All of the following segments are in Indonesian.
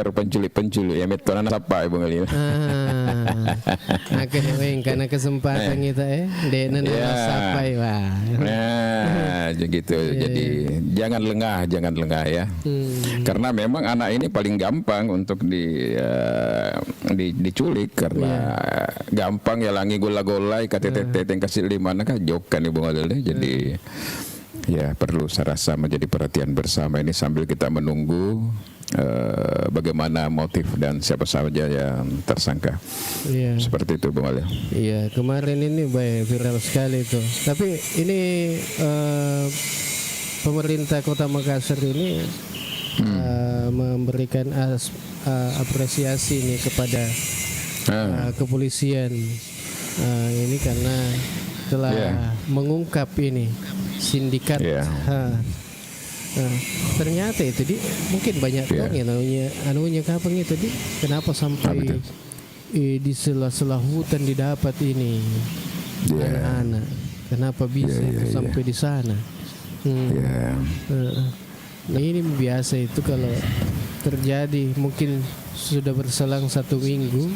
penculik-penculik ya metona sapa Bung Ali. Akhirnya karena kesempatan kita dena sampai wah. Nah, gitu. Jadi jangan lengah ya. Karena memang anak ini paling gampang untuk diculik karena gampang ya langi gola-golai KTT kasih lima kan jokan Ibu Ali. Jadi ya perlu saya rasa menjadi perhatian bersama ini sambil kita menunggu bagaimana motif dan siapa saja yang tersangka. Iya. Seperti itu Bung Ali. Iya, kemarin ini viral sekali itu. Tapi ini pemerintah Kota Makassar ini memberikan apresiasi ini kepada kepolisian ini karena telah mengungkap ini sindikat. Ternyata itu mungkin banyak orang yang anunya kapan itu kenapa sampai di sela-sela hutan didapat ini anak-anak, kenapa bisa sampai di sana. Nah ini biasa itu kalau terjadi mungkin sudah berselang 1 minggu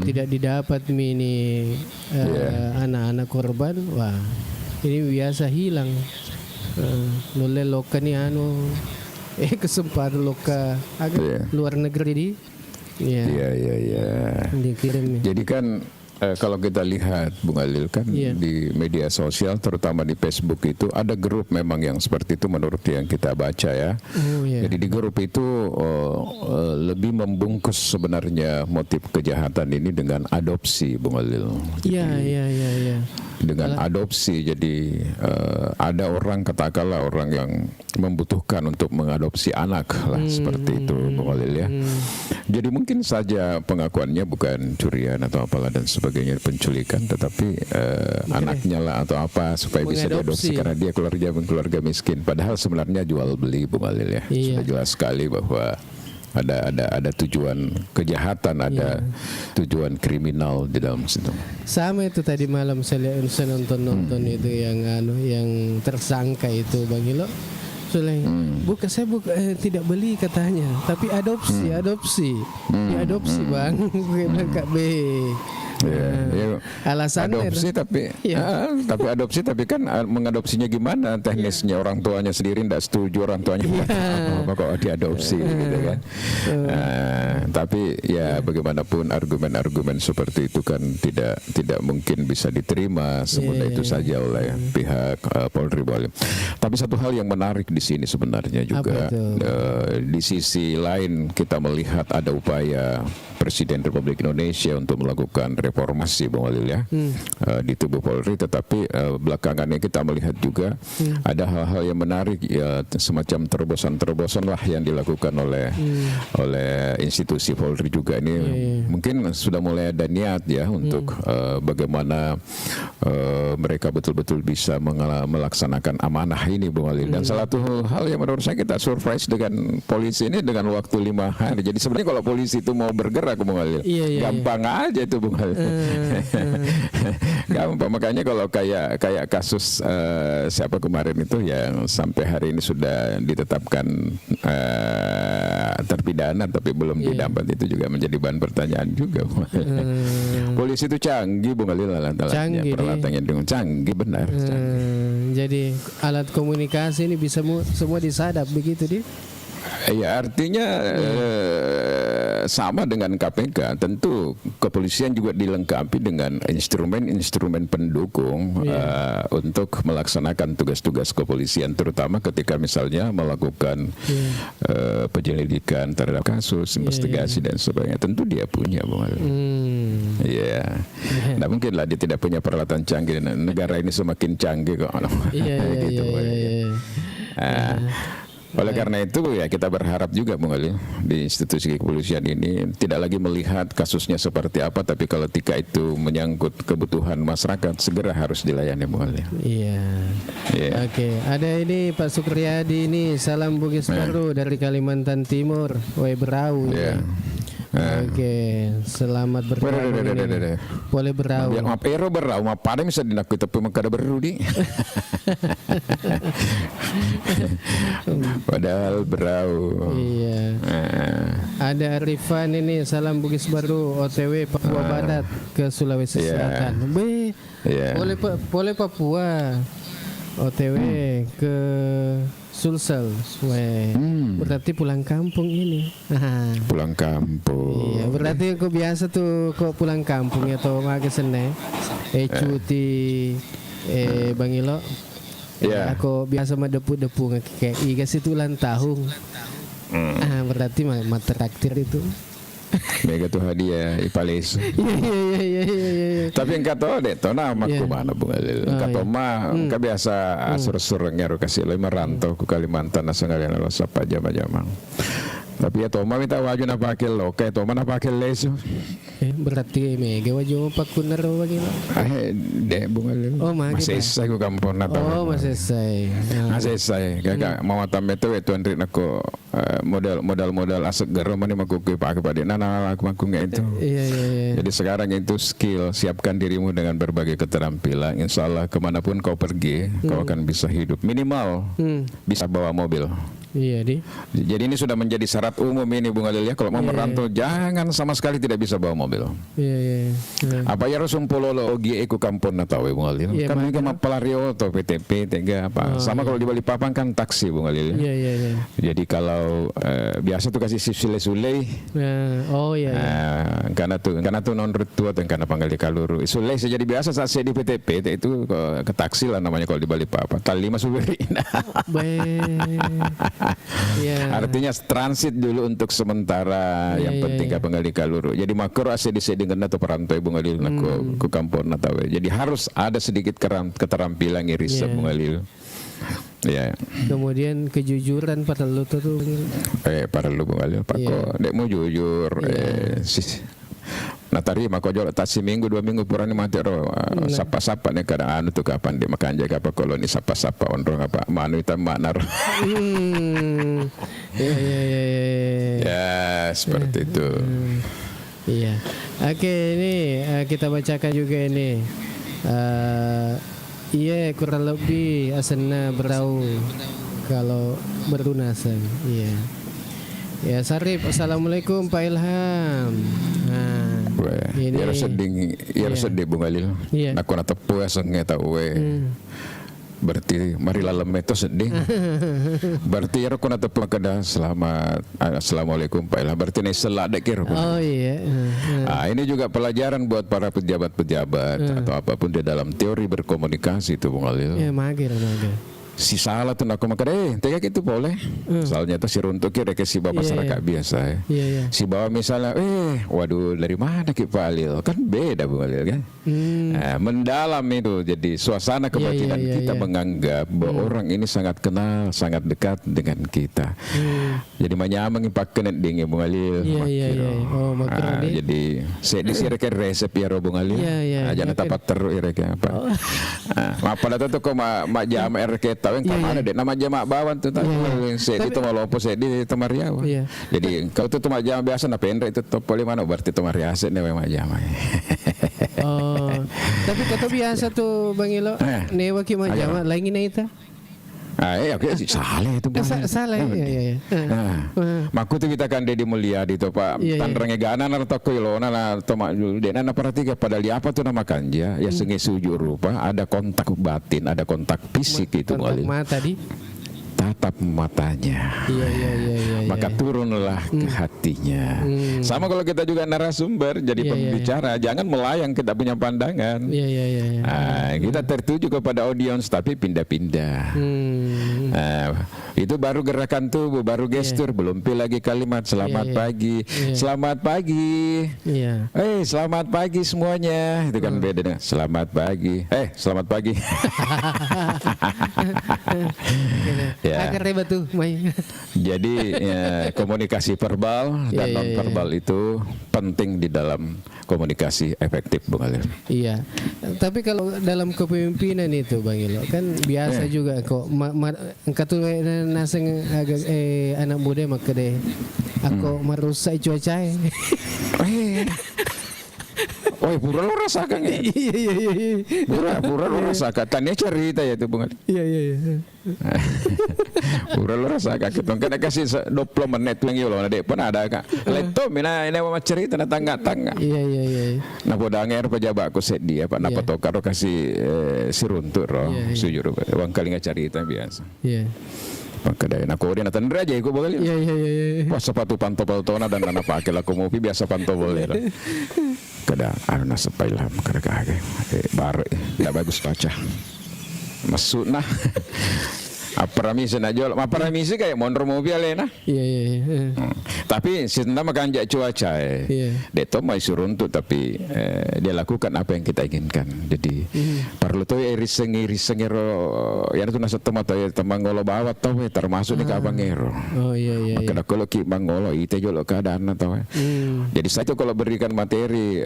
tidak didapat ini anak-anak korban, wah ini biasa hilang. Nole loka ni kesempatan loka agak luar negeri di dikirim. Jadi kan kalau kita lihat Bung Alil kan di media sosial terutama di Facebook itu ada grup memang yang seperti itu menurut yang kita baca ya. Jadi di grup itu lebih membungkus sebenarnya motif kejahatan ini dengan adopsi Bung Alil. Iya. Dengan adopsi, jadi ada orang katakanlah orang yang membutuhkan untuk mengadopsi anak lah seperti itu Bung Alil ya. Jadi mungkin saja pengakuannya bukan curian atau apalah dan sebagainya penculikan, tetapi anaknya lah atau apa supaya bisa diadopsi karena dia keluarga miskin. Padahal sebenarnya jual beli Bung Alil ya. Sudah jelas sekali bahwa ada tujuan kejahatan, ada tujuan kriminal di dalam situ. Sama itu tadi malam saya nonton itu yang tersangka itu Bang Ilo. Saya tidak beli katanya, tapi adopsi, diadopsi Bang, bilang Kak B. Alasannya adopsi tapi adopsi tapi kan mengadopsinya gimana teknisnya, orang tuanya sendiri tidak setuju, orang tuanya apa kok diadopsi gitu kan. Tapi ya bagaimanapun argumen-argumen seperti itu kan tidak mungkin bisa diterima semudah itu saja oleh pihak Polri. Tapi satu hal yang menarik di sini sebenarnya juga di sisi lain kita melihat ada upaya Presiden Republik Indonesia untuk melakukan reformasi Bung Walil ya di tubuh Polri, tetapi belakangannya kita melihat juga ada hal-hal yang menarik ya, semacam terobosan-terobosan lah yang dilakukan oleh institusi Polri juga ini. Mungkin sudah mulai ada niat ya untuk bagaimana mereka betul-betul bisa melaksanakan amanah ini Bung Walil. Dan salah satu hal yang menurut saya kita surprise dengan polisi ini dengan waktu 5 hari. Jadi sebenarnya kalau polisi itu mau bergerak Bung Walil, gampang aja itu Bung Walil. Gampang, makanya kalau kayak kasus siapa kemarin itu yang sampai hari ini sudah ditetapkan terpidana tapi belum didapat, itu juga menjadi bahan pertanyaan juga. Polisi itu canggih Bung Walil, peralatannya dengan canggih benar. Jadi alat komunikasi ini bisa semua disadap begitu dia. Ya artinya sama dengan KPK, tentu kepolisian juga dilengkapi dengan instrumen-instrumen pendukung untuk melaksanakan tugas-tugas kepolisian, terutama ketika misalnya melakukan penyelidikan terhadap kasus, investigasi dan sebagainya. Tentu dia punya, Bung. Nah mungkin lah dia tidak punya peralatan canggih. Negara ini semakin canggih kok. Oleh karena itu ya kita berharap juga Bung Ali di institusi kepolisian ini tidak lagi melihat kasusnya seperti apa, tapi kalau ketika itu menyangkut kebutuhan masyarakat segera harus dilayani Bung Ali. Oke, ada ini Pak Sukriyadi ini, salam Bugis Baru dari Kalimantan Timur, Berau. Oke, selamat bergabung ini. Boleh berau. Ya, maaf ero berau, maaf pada bisa dinakui tapi makada beru di. Padahal berau. Iya. Ada Arifan ini, salam Bugis Baru, OTW Papua Barat ke Sulawesi Selatan. Boleh Papua. OTW ke Sulsel, berarti pulang kampung ini. Pulang kampung. Iya, berarti kok biasa tuh kok pulang kampung ya toh maga sene. Cuti Bang Ilo. Aku biasa mah depu-depu kayak iga situ ulang tahun. Berarti mah traktir itu. Mega tuh hadiah Ipales. Iya. Tapi engkau tahu deh, tahu nama aku mana Bung Alil. Engkau tahu mah, engkau biasa asur-asur ngaruh kasih lo merantau ke Kalimantan asal kalian lo sapa jama-jamang. Tapi ya Toma minta wajib nak pakai lo, kayak Toma nak pakai lesu. Berarti mega wajib pakuner bagaimana? Deh Bung Alil. Masih saya ku kampung nata. Masih saya. Kakak mau tambah tu Andri nako modal asek garam ni maku pakai pada nana aku nggak itu. Iya. Jadi sekarang itu skill, siapkan dirimu dengan berbagai keterampilan. Insya Allah kemanapun kau pergi, kau akan bisa hidup. Minimal bisa bawa mobil. Iya di. Jadi ini sudah menjadi syarat umum ini Bung Alil ya. Kalau mau merantau jangan sama sekali tidak bisa bawa mobil. Iya. Apa ya Rusumpolo lo ogi eku kampung na tahu Bung Alil. Kan ini mah pelario atau PTP tega apa. Sama kalau di Balikpapan kan taksi Bung Alil. Iya. Jadi kalau biasa tuh kasih sip sule-sule. Karena tuh non tua tuh karena panggil di kaluru. Sule jadi biasa saat saya di PTP itu ke taksi lah namanya kalau di Balikpapan. Tali lima supir. Artinya transit dulu untuk sementara yang penting ke penggali kaluru. Jadi makro ase disedingkan atau perantau Bung Alil ke kampung natawe. Jadi harus ada sedikit keterampilan irisap Bung Alil. Ya. Kemudian kejujuran pada lu tuh. Para lu Bung Alil Pak dek mau jujur Natari mako jol tasi minggu 2 minggu purani mati ro sapa-sapa nih kadang anu tuh kapan di makan jaga apa koloni sapa-sapa ondrong apa manu itu maknar. Ya seperti itu. Iya. Oke ini kita bacakan juga ini. Iya kurang lebih asana berau kalau berunasan. Iya. Ya Sarip, assalamualaikum Pak Ilham. Ini sedih Bung Alil. Aku nak tepu asengnya tahu berarti mari lalem itu sedih. Berarti aku nak tepu kada assalamualaikum Pak Ilham. Berarti ini seladek kira. Ini juga pelajaran buat para pejabat-pejabat atau apapun di dalam teori berkomunikasi itu Bung Alil. Magir. Si salah tuh aku makan tega gitu boleh. Soalnya tuh si runtuk kira ke si bapak masyarakat biasa ya. Si bawa misalnya waduh dari mana Ki Pak Alil kan beda Bung Alil kan. Mendalam itu jadi suasana kebatinan kita menganggap bahwa orang ini sangat kenal, sangat dekat dengan kita. Jadi menyamang pakai dingin Bung Alil. Jadi saya disirkan resep ya Bung Alil. Jangan tapat terus ireke apa. Pada tuh kok mak jam RK tahu yang kemana deh nama jamaah bawan tuh tahu saya itu malah opo saya di Temariawa. Jadi kalau tuh mak jamaah biasa na pendek itu top paling mana berarti Temariaset nih mak jamaah. Tapi kata biasa tuh Bang Ilo newa ki mak jamaah lain ini itu. Salah itu salah ya. Maku tuh kita kan Dedi Mulia di Pak Tanrenge ganan atau koilona lah atau mak dena perhatikan pada apa tuh nama kanja ya sengi sujur rupa ada kontak batin ada kontak fisik itu kontak mata di tatap matanya. Maka turunlah ke hatinya. Sama kalau kita juga narasumber jadi pembicara jangan melayang kita punya pandangan. Kita tertuju kepada audiens tapi pindah-pindah. Itu baru gerakan tubuh, baru gestur, belum lagi kalimat selamat pagi. Selamat pagi. Selamat pagi semuanya. Itu kan beda dengan selamat pagi. Selamat pagi. Agar reba tuh, jadi komunikasi verbal dan non verbal itu penting di dalam komunikasi efektif Bung Alil. Iya. Tapi kalau dalam kepemimpinan itu Bang Ilo kan biasa juga kok engkau tuh naseng agak anak muda maka deh Aku merusak cuaca. Oh, pura lo rasakan ya. Iya. Pura lo rasakan. Tanya cerita ya itu Bung Ali. Iya. Pura lo rasakan. Kita kena kasih 20 menit lagi loh. Dek pun ada kak. Leto mina ini mau cerita na tangga. Iya. Nah podanger pejabat aku set dia Pak. Napa tokar kasih si runtur roh. Sujur. Wang kali nggak cerita biasa. Iya. Maka dari aku dia natan aja aku boleh. Iya. Wah sepatu pantopel tona dan nana pakai laku mopi biasa pantopel ya. Kada anu nasepai lah kada kage. Bar tidak bagus baca. Masuk nah. Aparamisi na jol. Aparamisi kayak mondor mobil na. Iya. Tapi sebenarnya makan jak cuaca dia tu mai suruh untuk tapi dia lakukan apa yang kita inginkan. Jadi perlu tu riseng ro ya tu nasa tomat ya temangolo bawat tau termasuk di kabangero. Oh iya. Maka kalau ki mangolo ite jolo keadaan tau. Jadi saya tu kalau berikan materi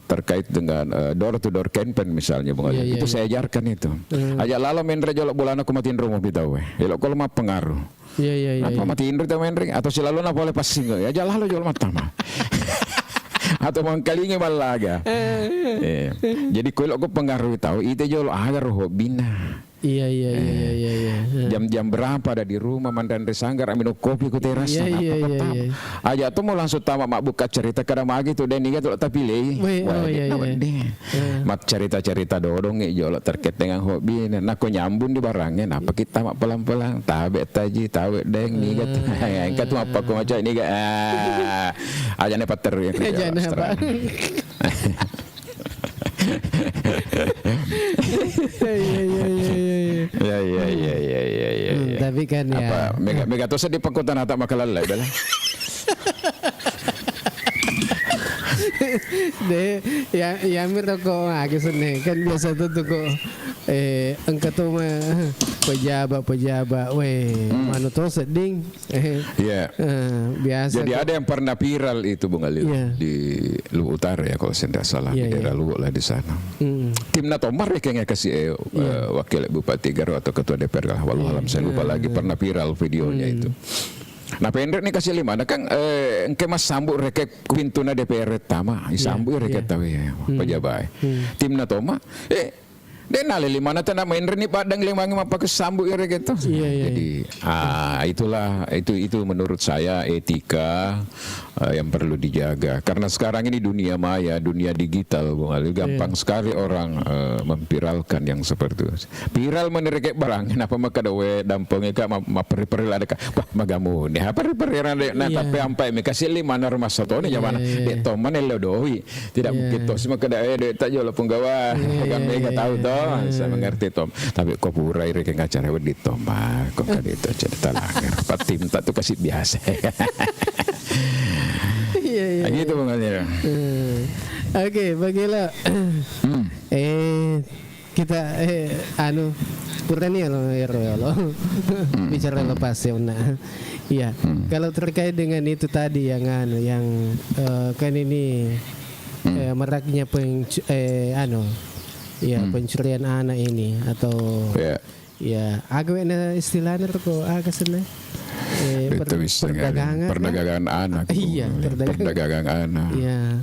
terkait dengan door to door campaign misalnya Bung Ali, itu saya ajarkan itu. Ajak lalo menre jolo bulan aku matiin rumah bitawe. Elok kalau mah pengaruh. Iya. Apa matiin ring main ring atau selalu na boleh passing ya jalah lo jual mata mah. Atau mangkalinge balaga. Jadi kalau aku pengaruh tahu itu jual agar hobina. Iya. Jam-jam berapa ada di rumah mandan resanggar minum kopi ku teras Iya. Aja tuh mau langsung tamat mak buka cerita kadang magi tuh dan niga tuh tapi leh. Mak cerita dodong jolok terkait dengan hobi. Nah aku nyambung di barangnya. Napa kita mak pelan-pelan tabe taji tabe deng niga tuh. Engkat tuh apa ku macam niga. Aja ne pater ya. Aja ne apa. Iya. Tapi kan ya. Apa mega tuh sedih pengkutan atau makalalai belah. Ya mir kok agisne kan biasa tuh kok angkat tuh mah pejabat manu tuh seding. Iya. Biasa. Jadi ada yang pernah viral itu Bung Ali di Luwu Utara ya kalau saya tidak salah di daerah Luwu lah di sana. Timna Tomar ya kayaknya kasih wakil Bupati Garut atau ketua DPR walau alam saya lupa lagi pernah viral videonya itu. Nah pendek nih kasih 5 nah kan engke mas sambut reket pintuna DPR tama sambut reket tahu ya pejabat timna toma dia nali 5 na tanah main reni padang limangi mapak sambut reket tuh jadi itulah itu menurut saya etika yang perlu dijaga karena sekarang ini dunia maya dunia digital Bung Ali gampang sekali orang memviralkan yang seperti itu viral menereket barang kenapa maka dawe dampongnya kak maperi-peri ada kak wah magamu nih peri-peri nah tapi sampai kasih 5 norma satu nih zaman dek toman elo doi tidak begitu semua kada tak jual penggawa kan mega tahu toh saya mengerti tom tapi kok pura iri ke ngacara di tom kok kada itu cerita langgar patim tak tuh kasih biasa. Iya. Gitu Bung Ali. Oke, bagilah. Kita kurangnya lo bicara lepas ya iya. Kalau terkait dengan itu tadi yang kan ini meraknya pencurian anak ini atau ya agak istilahnya kok agak senang perdagangan anak. Iya, perdagangan anak. Iya.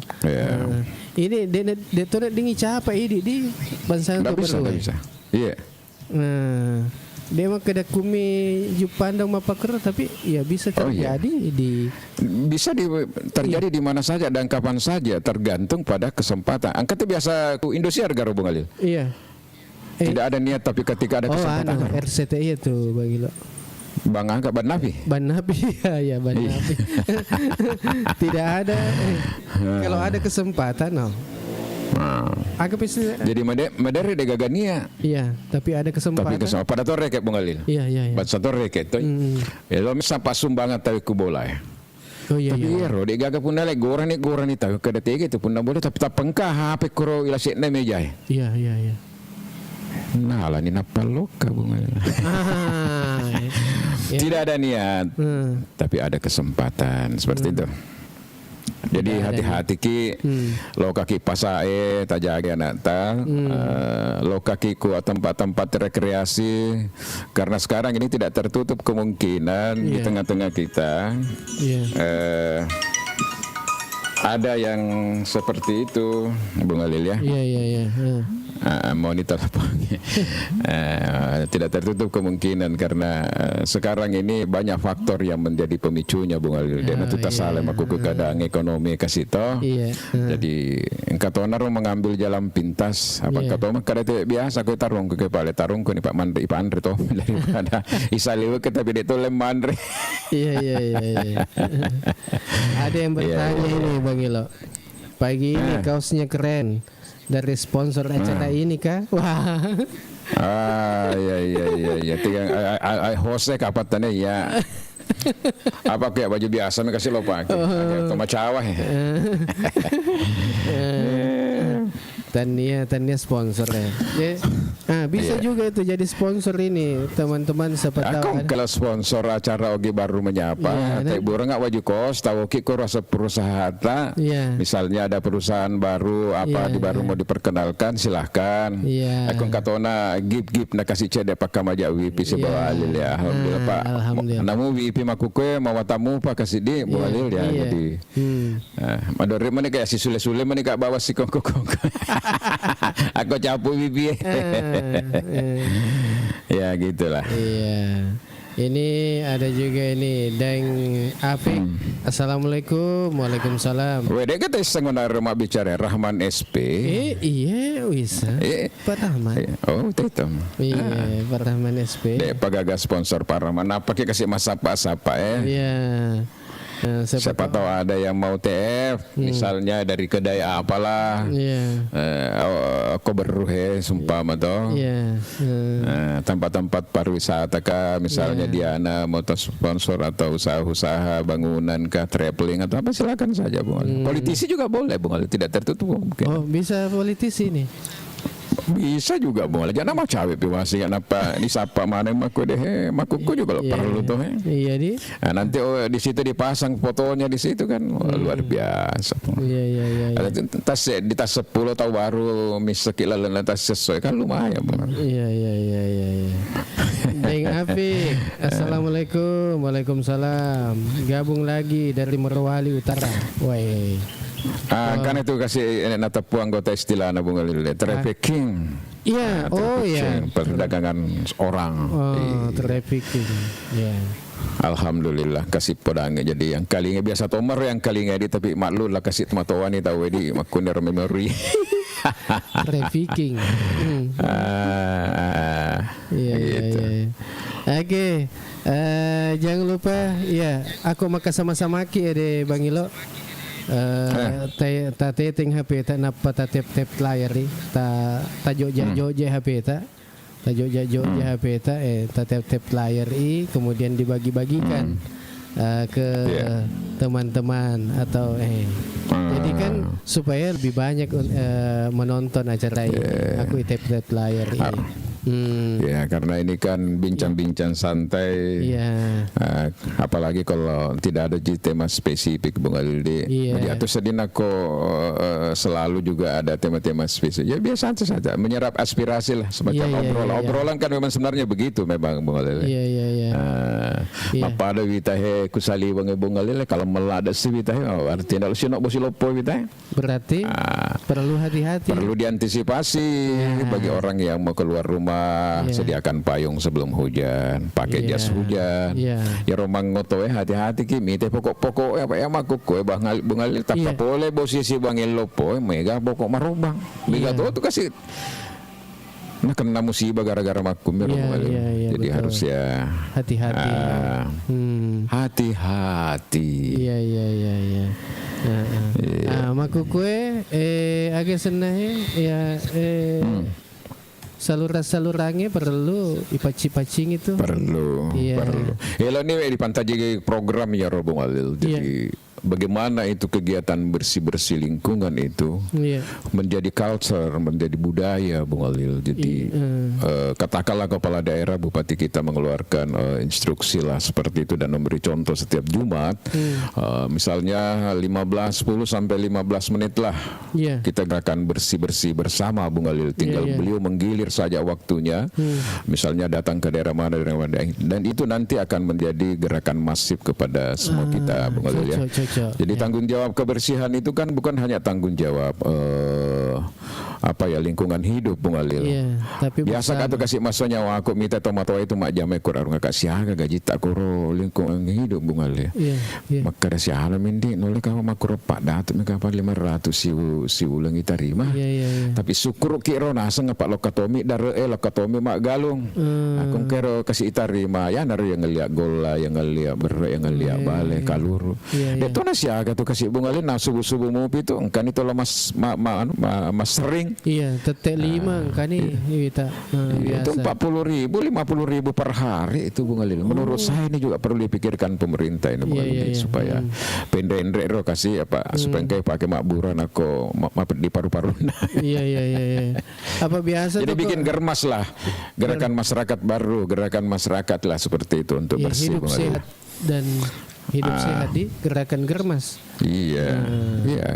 Ini dia tuh dingi capa ini di bangsa itu perlu. Bisa. Iya. Dia mah kada kumi jupandang mapaker tapi ya bisa terjadi terjadi di mana saja dan kapan saja tergantung pada kesempatan. Angkatnya biasa Indosiar garo Bung Ali. Iya. Tidak ada niat tapi ketika ada kesempatan. RCTI itu bagi lo. Bang Angka Ban Nabi ya Ban Nabi. Tidak ada kalau ada kesempatan agak pasti jadi madari de gagania iya tapi ada kesempatan pada tuh reket Bung Alil iya bat satu reket tuh ya lo misapa sumbangan tahu ku bola ya tapi ya ro de gaga pun lek goran ni tahu kada tege itu pun boleh tapi tapengka HP kuro ilasik na meja iya nah lah ni napaloka Bung Alil. Tidak ada niat tapi ada kesempatan seperti itu. Jadi hati-hati ki lo kaki pasae tajage anak ta lo kaki ku tempat-tempat rekreasi karena sekarang ini tidak tertutup kemungkinan di tengah-tengah kita ada yang seperti itu Bung Alil ya. Iya. Monitor tidak tertutup kemungkinan karena sekarang ini banyak faktor yang menjadi pemicunya Bung Alil. Dan itu salah aku keadaan ekonomi kasih toh. Jadi kata orang mengambil jalan pintas. Apa kata orang kada biasa aku tarung ke kepala tarung ko ni Pak Andre toh daripada isaliwe kita beda itu lem Andre. Iya. Ada yang bertanya ini Bang Ilo. Pagi ini kaosnya keren. Dari sponsor acara ini kah? Wah. Iya. Tinggal hostnya kapan tanya ya. Apa kayak baju biasa kasih lo pakai. Toma cawah ya. Tania sponsor ya. Bisa juga itu jadi sponsor ini teman-teman siapa tahu. Kalau sponsor acara Ogi baru menyapa, tapi burung nggak wajib kos, tahu kiko rasa perusahaan tak. Misalnya ada perusahaan baru apa di baru mau diperkenalkan silahkan. Aku katona gip nak kasih cedek pakai majak WIP sebawa Alil ya. Alhamdulillah Pak. Namu WIP makukue mau tamu Pak kasih di bawa Alil ya. Jadi madore mana kayak si sule-sule mana kayak bawa si kongkong. Aku capu bibi. Ya gitulah. Iya. Ini ada juga ini Deng Afik. Assalamualaikum. Waalaikumsalam. Wede kata sengonar rumah bicara Rahman SP. Iya bisa. Pak Rahman. Oh itu. Iya Pak Rahman SP. Dek pagagas sponsor Pak Rahman. Apa kita kasih sapa Iya. Siapa tahu ada yang mau TF misalnya dari kedai apalah aku beruhe sumpah toh tempat-tempat pariwisata kah misalnya Diana mau sponsor atau usaha-usaha bangunan kah traveling atau apa silakan saja Bung. Politisi juga boleh Bung, tidak tertutup mungkin. Oh bisa politisi nih. Bisa juga boleh. Jangan nama cawe piwasi kan apa di sapa mana maku deh makuku juga perlu tuh Iya di. Nah, nanti di situ dipasang fotonya di situ kan luar biasa. Iya. Tas di tas 10 tahun baru misalnya tas sesuai kan lumayan Bang. Iya. Deng Afik. Assalamualaikum. Waalaikumsalam. Gabung lagi dari Morowali Utara. Woi. Kan itu kasih natapu anggota istilah Bung Alil trafficking. Iya, perdagangan orang. Trafficking. Iya. Alhamdulillah kasih podang jadi yang kalinya biasa tomar yang kalinya di tapi maklum lah kasih tematoan ini tahu di makuner memori. Trafficking. Iya. Oke. Jangan lupa aku makan sama-sama ki de Bang Ilo. Ta teteng HP ta napa ta tap layar ta jojo HP ta jojo HP ta tap layar kemudian dibagi-bagikan ke teman-teman atau jadi kan supaya lebih banyak menonton acara ini aku tap layar Ya karena ini kan bincang-bincang santai. Apalagi kalau tidak ada tema spesifik Bung Alil. Jadi atau sedin aku selalu juga ada tema-tema spesifik. Ya biasa saja menyerap aspirasi lah semacam obrolan kan memang sebenarnya begitu memang Bung Alil. Apa ada witahe kusali Bung Alil kalau melada si witahe artinya kalau sinok bosi lopo witahe. Berarti perlu hati-hati. Perlu diantisipasi bagi orang yang mau keluar rumah. Sediakan payung sebelum hujan, pakai jas hujan. Ya romang ngoto hati-hati kimi teh pokok-pokok apa ya makuk koe Bang Alil tak boleh posisi Bang Elopo mega pokok marobang. Mega tuh kasih kena musibah gara-gara makum jadi betul. harus ya hati-hati. Hati-hati. Iya. Makukue agak senah ya saluran-salurannya perlu ipacing itu perlu. Elo nih di pantai program ya Bung Alil jadi bagaimana itu kegiatan bersih-bersih lingkungan itu Iya. menjadi culture, menjadi budaya, Bung Alil. Jadi katakanlah kepala daerah, bupati kita mengeluarkan instruksi lah seperti itu dan memberi contoh setiap Jumat, misalnya 10 sampai 15 menit lah Iya. kita gerakan bersih-bersih bersama, Bung Alil. Tinggal beliau menggilir saja waktunya, misalnya datang ke daerah mana, dan itu nanti akan menjadi gerakan masif kepada semua kita, Bung Alil ya. Cocok. Jadi tanggung jawab kebersihan itu kan bukan hanya tanggung jawab lingkungan hidup, Bung Alil. Iya, tapi Biasa kan tuh kasih masanya aku minta tomato itu mak jamai kurang nggak siaga gaji tak koro lingkungan hidup, Bung Alil. Iya, iya. Maka ada siapa mindi nolak kamu makro pak datuk mereka 500 si ulang kita terima. Iya, iya, iya. Tapi syukur kiro nasa ngapak lokatomi dare lokatomi mak galung. Aku kira kasih terima ya nari yang ngeliat gola, yang ngeliat bere, yang ngeliat bale kaluru. Iya, Dia tuh nasi agak tuh kasih Bung Alil nah subuh ngopi tuh kan itu lo mas sering. Iya, tetek 5 kan nih kita Itu biasa. 40.000, 50.000 per hari itu, Bung Alil. Menurut saya ini juga perlu dipikirkan pemerintah ini, Bung Alil, iya. supaya pendek-pendek ro kasih supaya kayak pakai makburan aku di paru-paru. Iya. Apa biasa Jadi tuh bikin kok, germas lah, gerakan masyarakat baru, gerakan masyarakat lah seperti itu untuk ya, bersih, hidup Bung Alil. sehat dan hidup sehat di gerakan germas. Iya. Iya.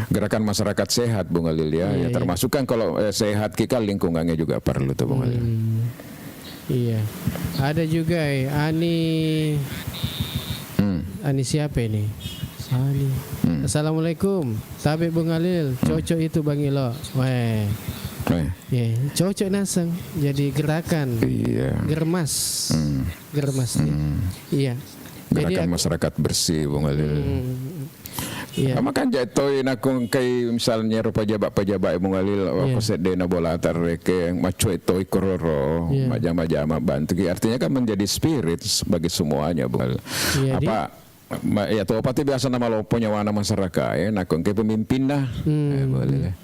Gerakan masyarakat sehat, Bung Alil ya. Ya termasuk kan kalau sehat kita lingkungannya juga perlu tuh, Bung Alil. Iya. Ada juga Ani siapa ini? Ani. Assalamualaikum. Tabe Bung Alil, cocok itu Bang Ilo. Weh. Ya, cocok naseng. Jadi gerakan Iya. germas. Germas nih. Iya. Jadi Gerakan masyarakat bersih, Bung Alil. iya. Makan jatuhin aku kayak misalnya pejabat Bung Alil aku sedena bola tareke macu itu ikororo majama bantu artinya kan menjadi spirit bagi semuanya, Bung Alil. Iya, Ya tuh pati biasa nama lo punya warna masyarakat ya nak kayak pemimpin nah boleh lah.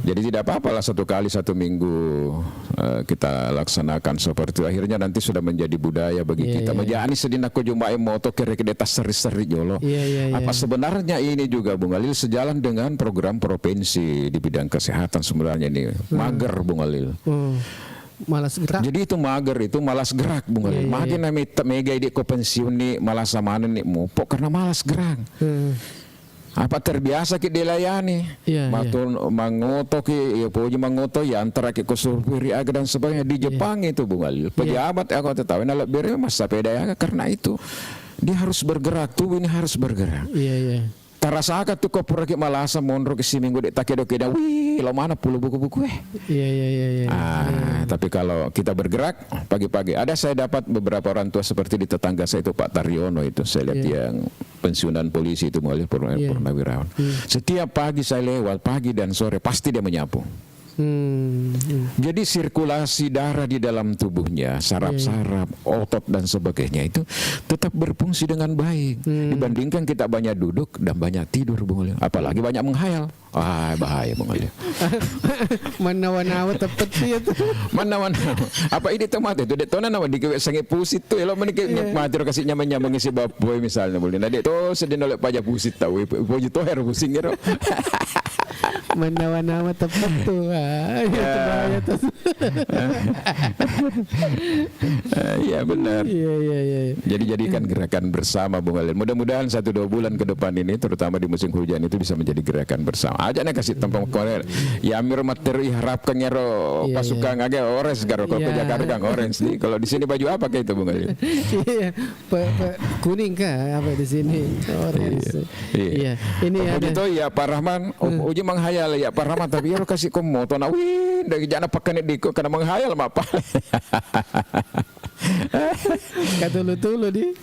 Jadi tidak apa-apa lah 1 kali 1 minggu kita laksanakan seperti itu. Akhirnya nanti sudah menjadi budaya bagi kita. Majani sedih aku jumpa moto kira-kira seri-seri jolo. Apa sebenarnya ini juga, Bung Alil, sejalan dengan program provinsi di bidang kesehatan sebenarnya ini mager, Bung Alil. Malas gerak. Jadi itu mager, itu malas gerak, Bung Alil. Makin mega ide ko pensiun nih malas sama nih mupok karena malas gerak. Apa terbiasa ki dilayani. Matul mangoto ki ya puji mangoto ya antara ki kusurpiri aga dan sebagainya di Jepang itu, Bung Alil. Pejabat aku tahu nah lebih masa sepeda ya karena itu dia harus bergerak, tubuh ini harus bergerak. Iya. Tarasaka tuh kok pergi malasa mondro ke si minggu dek takedo keda wih lo mana puluh buku-buku Iya. Tapi kalau kita bergerak pagi-pagi ada saya dapat beberapa orang tua seperti di tetangga saya itu Pak Taryono itu saya lihat yang pensiunan polisi itu mulai purnawirawan. Setiap pagi saya lewat pagi dan sore pasti dia menyapu. Jadi sirkulasi darah di dalam tubuhnya, saraf-saraf, otot dan sebagainya itu tetap berfungsi dengan baik. Dibandingkan kita banyak duduk dan banyak tidur, Bung Alil. Apalagi banyak menghayal. Bahaya, Bung Alil. Manawa-nawa tepat sih itu. Manawa-nawa. Apa ini tomat itu? Dek tona nama dikewe sange pusit tuh. Elo menikah matir kasih nyaman mengisi baboy misalnya boleh. Nah dek to sedih nolak pajak pusit tahu. Puji toher pusing gitu. Manawa-nawa tepat tuh. Itu bahaya tuh. Iya benar. Iya. Jadi jadikan gerakan bersama, Bung Alil. Mudah-mudahan 1-2 bulan ke depan ini, terutama di musim hujan itu bisa menjadi gerakan bersama. Aja nih kasih tempat koner. Ya amir materi harapkan ngero pasukan agak orange garo kalau ke Jakarta kan orange nih. Kalau di sini baju apa kayak itu, Bung Alil? Iya. Kuning kah apa di sini? Orange. Iya. Ini ada. Itu ya Pak Rahman, uji menghayal ya Pak Rahman tapi ya kasih komo to na wih dari jana pakai diko karena menghayal apa. Katulu-tulu di.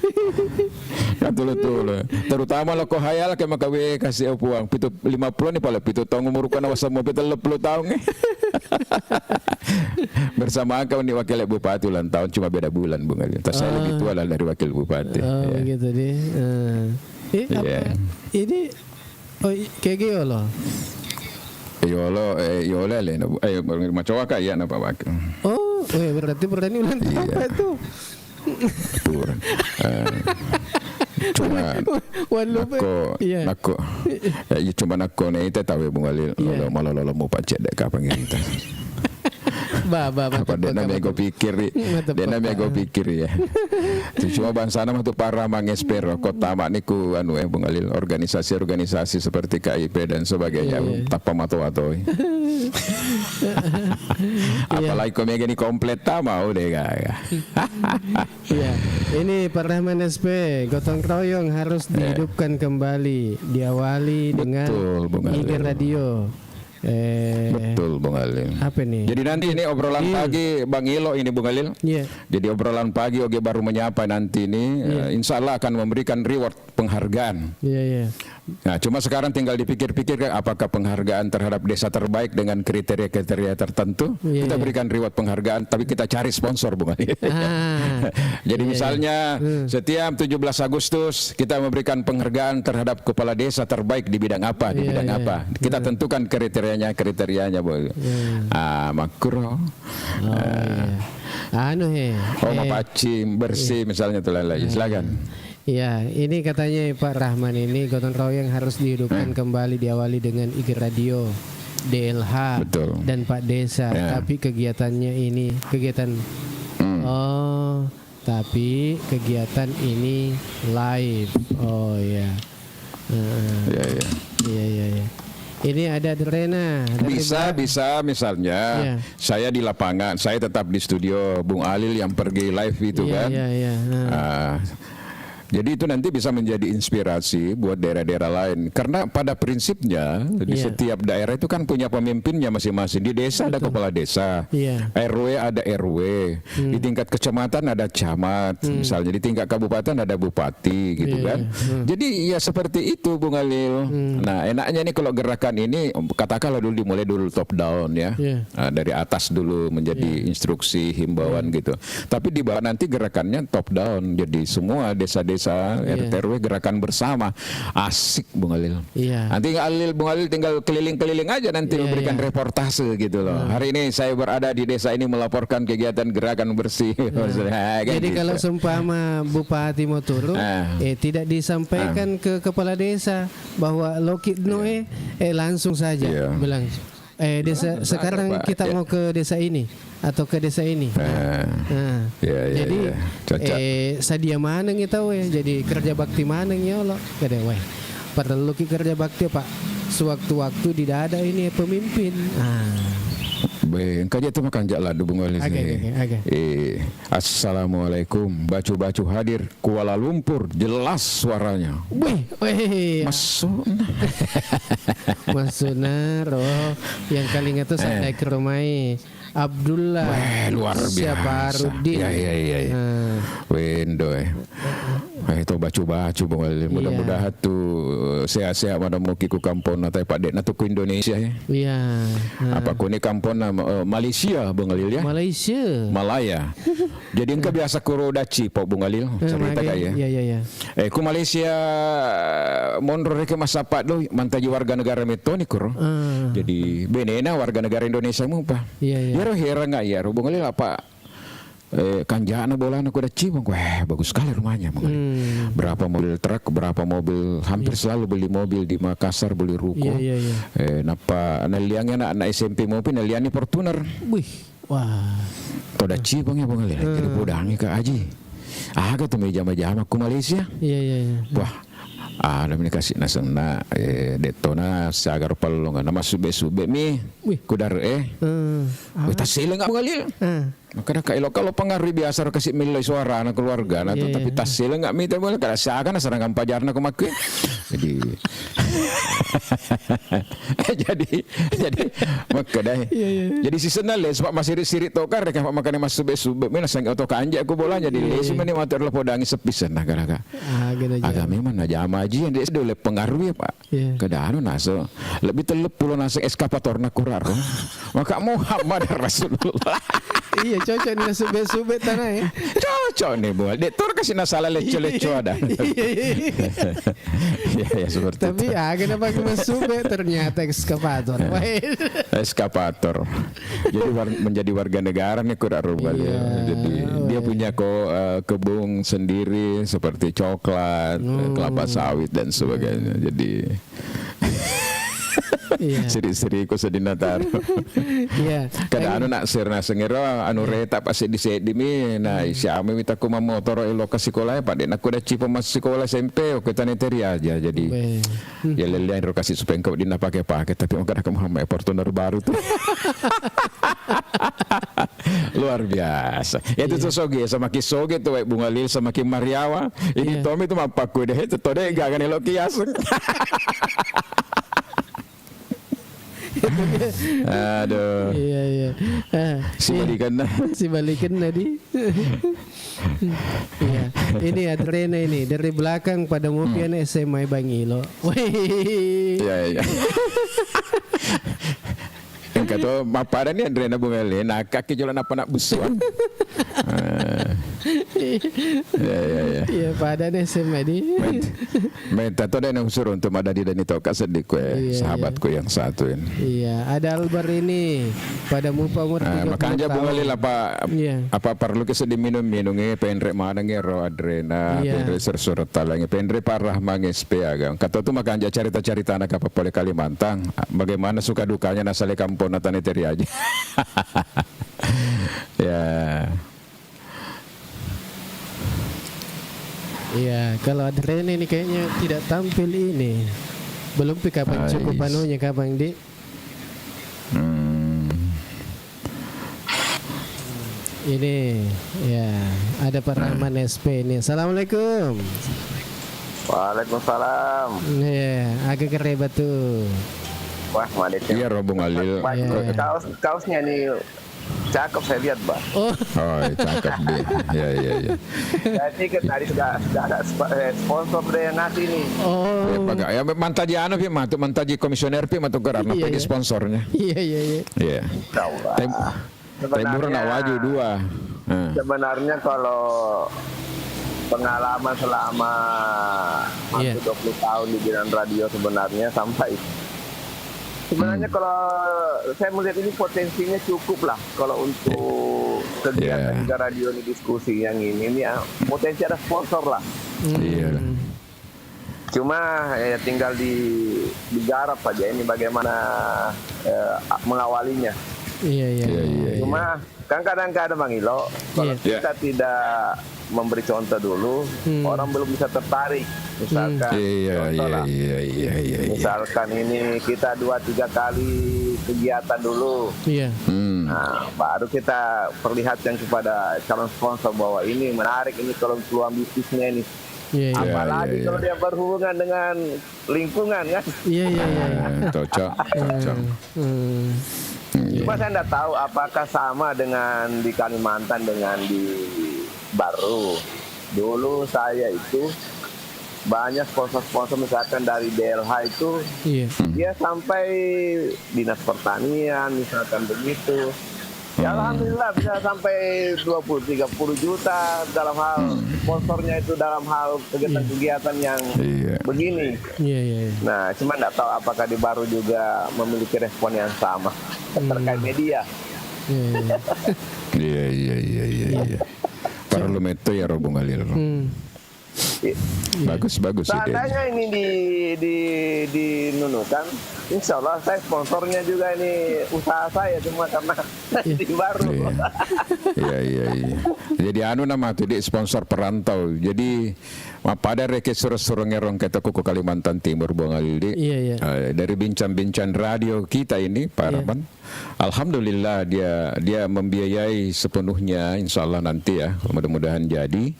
Katulu-tulu. Terutama lo ko hayal ke makawe kasih uang pitu 50 nih pala pitu tahun umur ko na wasa mo pitu 10 tahun bersama kau nih wakil bupati ulang tahun cuma beda bulan, Bung Alil. Saya lebih tua lah dari wakil bupati. Begitu deh. Apa? Ini kayak gitu loh. Yolo le macam apa ya napa pak? Berarti ulang tahun apa itu? Cuma Walau iya. Nako ya cuma nako nih itu tahu Bung Alil malah mau pacet dek kapan kita. Apa dia namanya gue pikir dia namanya gue pikir ya. Cuma bangsa nama tuh para mangespero kota mak niku anu Bung Alil organisasi seperti KIP dan sebagainya tanpa mato-mato. Apalagi komedi ini komplit mau deh ya. Iya, ini Pak Rahman SP, gotong royong harus dihidupkan kembali, diawali dengan IG radio. Betul Bung Alil. Apa nih? Jadi nanti ini obrolan pagi Bang Ilo ini Bung Alil. Jadi obrolan pagi Oge baru menyapa nanti ini insya Allah akan memberikan reward penghargaan. Nah, cuma sekarang tinggal dipikir-pikir apakah penghargaan terhadap desa terbaik dengan kriteria-kriteria tertentu. Kita berikan reward penghargaan tapi kita cari sponsor Bung Alil. Jadi misalnya setiap 17 Agustus kita memberikan penghargaan terhadap kepala desa terbaik di bidang apa, Kita tentukan kriterianya boleh. Makro. Mapaci bersih misalnya tuh lain. Silakan. Ya, ini katanya Pak Rahman ini gotong royong harus dihidupkan kembali diawali dengan IG radio, DLH dan Pak Desa. Tapi kegiatan ini live. Oh ya. Iya. Ini ada Rena. Bisa misalnya saya di lapangan, saya tetap di studio, Bung Alil yang pergi live itu kan. Jadi itu nanti bisa menjadi inspirasi buat daerah-daerah lain. Karena pada prinsipnya di setiap daerah itu kan punya pemimpinnya masing-masing. Di desa ada kepala desa, RW ada RW, di tingkat kecamatan ada camat, misalnya di tingkat kabupaten ada bupati, gitu kan. Jadi ya seperti itu Bung Alil. Nah enaknya nih kalau gerakan ini katakanlah dimulai dulu top down ya, dari atas dulu menjadi instruksi himbauan gitu. Tapi di bawah nanti gerakannya top down, jadi semua desa-desa RT/RW gerakan bersama. Asik Bung Alil. Nanti Bung Alil tinggal keliling-keliling aja nanti memberikan reportase gitu loh. Hari ini saya berada di desa ini melaporkan kegiatan gerakan bersih. Jadi kalau seumpama Bupati mau turun tidak disampaikan ke kepala desa bahwa Lokit Noe langsung saja bilang desa sekarang kita mau ke desa ini atau ke desa ini. Jadi sadia maneng itu jadi kerja bakti maneng ya Allah. Kada perlu kerja bakti Pak. Sewaktu-waktu tidak ada ini pemimpin. Baik, kaja itu makan jaladu Bung Alil. Assalamualaikum, bacu hadir Kuala Lumpur, jelas suaranya. Masuknar, yang kali itu saya ke rumah Abdullah. Luar biasa. Iya. Wendo itu bacu Bung Alil. Mudah-mudahan tuh sehat-sehat pada mau kiku kampung natai Pak Dek natu ke Indonesia ya. Apa ku ni kampung Malaysia Bung Alil ya? Malaya. Jadi engkau biasa kuro daci Pak Bung Alil cerita kaya. Iya. Ku Malaysia mondor ke masapat lo mantaji warga negara meto ni kuro. Jadi benena warga negara Indonesia mu pa. Iya. Heran enggak ya Bung Alil apa kanjana bola aku udah cibang, bagus sekali rumahnya. Berapa mobil truk, berapa mobil, hampir selalu beli mobil di Makassar, beli ruko. Napa naliangnya anak SMP mobil naliangnya Fortuner. Toda cibang ya Bang Ali. Jadi budangi ke Aji. Agak tuh meja-meja aku Malaysia. Wah. Ada kasih nasana detona sagar palongan nama sube mi kudar kita sila nggak mengalir maka kalau pengaruh biasa kasih milih suara anak keluarga tapi tas sila nggak minta boleh kada seakan serang pajarna aku makin jadi maka dah jadi seasonal les pak masih sirit tokar kan makan mas sube mina sang auto kanja aku bola jadi les mana motor lo podangi sepisan nah gara agak memang aja aji yang dia sudah pengaruh ya Pak. Kadang naso lebih telep pulau nasi eskapator nak kurar. Maka Muhammad Rasulullah. Iya cocok nih sube tanah ya. Cocok nih buat. Detur kasih nasalah leco ada. Iya seperti itu. Tapi kenapa kita sube ternyata eskapator. Eskapator. Jadi menjadi warga negara nih kurar. Jadi dia punya kebun sendiri seperti coklat, kelapa sawit dan sebagainya. Jadi Iya. seri-seri ko sa dinatar. Iya. Kada ano na sir na sengero ano reta pa si disedimi na siya mi wita ko mamotor ilo ka sekolah pa din ako da chipo mas sekolah SMP o kita neteri aja jadi ya lelian ro kasi supaya kau din pakai tapi kada ka may Fortuner baru tuh. Luar biasa. Itu sosogi sama kisogi tuh Bunga Lil sama Kim Mariawa. Ini Tommy tuh mapaku deh itu deh gak lo kias. Aduh. Iya. Si balikan tadi. Iya. Ini Adrena ini dari belakang pada mopian SMA Bang Ilo. Iya. Yang kata mapada ni Adrena Bunga Lil nak kaki jalan apa nak busuan. Iya pada SMA di. Minta tu ada yang suruh untuk madadi dan itu kasedik sahabatku yang satu ini. Iya, ada Albar ini pada umur makanya Bunga Lil apa perlu kita diminum-minum penrek mana ngero Adrena penrek sersurat talangi penrek parah mangespe agam kata tu makanya cerita-cerita anak apa boleh Kalimantan bagaimana suka dukanya nasale kampung natane teri aja. Ya. Iya, kalau Adrena ini kayaknya tidak tampil ini. Belum kapan cukup panunya kapan di? Ini ya ada Pak Rahman SP ini. Assalamualaikum. Waalaikumsalam. Iya, agak kerebat tuh. Wah, Madek. Iya, Bung Alil. Kaosnya nih cakep saya lihat, Pak. Oh, cakep deh. Ya. Jadi tadi sudah ada sponsor dari yang ngasih nih. Oh. Ya mantaji anu pi mantaji komisioner pi matu karena pergi sponsornya. Iya. Temur nak waju dua. Sebenarnya kalau pengalaman selama 20 tahun di bidang radio sebenarnya kalau saya melihat ini potensinya cukup lah kalau untuk kegiatan radio ini diskusi yang ini ya potensi ada sponsor lah. Iya. Cuma ya tinggal digarap saja ini bagaimana mengawalinya. Iya. Cuma kan kadang-kadang Bang Ilo kalau kita tidak memberi contoh dulu orang belum bisa tertarik. Misalkan misalkan ini kita 2-3 kali kegiatan dulu. Iya. Nah, baru kita perlihatkan kepada calon sponsor bahwa ini menarik ini kalau peluang bisnisnya ini. Apalagi kalau dia berhubungan dengan lingkungan kan. Iya. Cocok. Cuma saya tidak tahu apakah sama dengan di Kalimantan dengan di Baru. Dulu saya itu banyak sponsor-sponsor misalkan dari DLH itu dia sampai dinas pertanian misalkan begitu. Ya alhamdulillah bisa sampai 20-30 juta dalam hal sponsornya itu dalam hal kegiatan-kegiatan yang begini. Iya. Nah, cuma tidak tahu apakah di Baru juga memiliki respon yang sama terkait media. Iya. Parlemen ya Bung Alil. Bagus seandainya ini dinunukan, insya Allah saya sponsornya juga ini usaha saya cuma karena di Baru. Iya. Jadi nama tuh di sponsor perantau. Jadi pada reke suruh ngerong kita kuku Kalimantan Timur Bung Alil. Iya. Dari bincang-bincang radio kita ini Pak Rahman. Alhamdulillah dia membiayai sepenuhnya insya Allah nanti ya mudah-mudahan jadi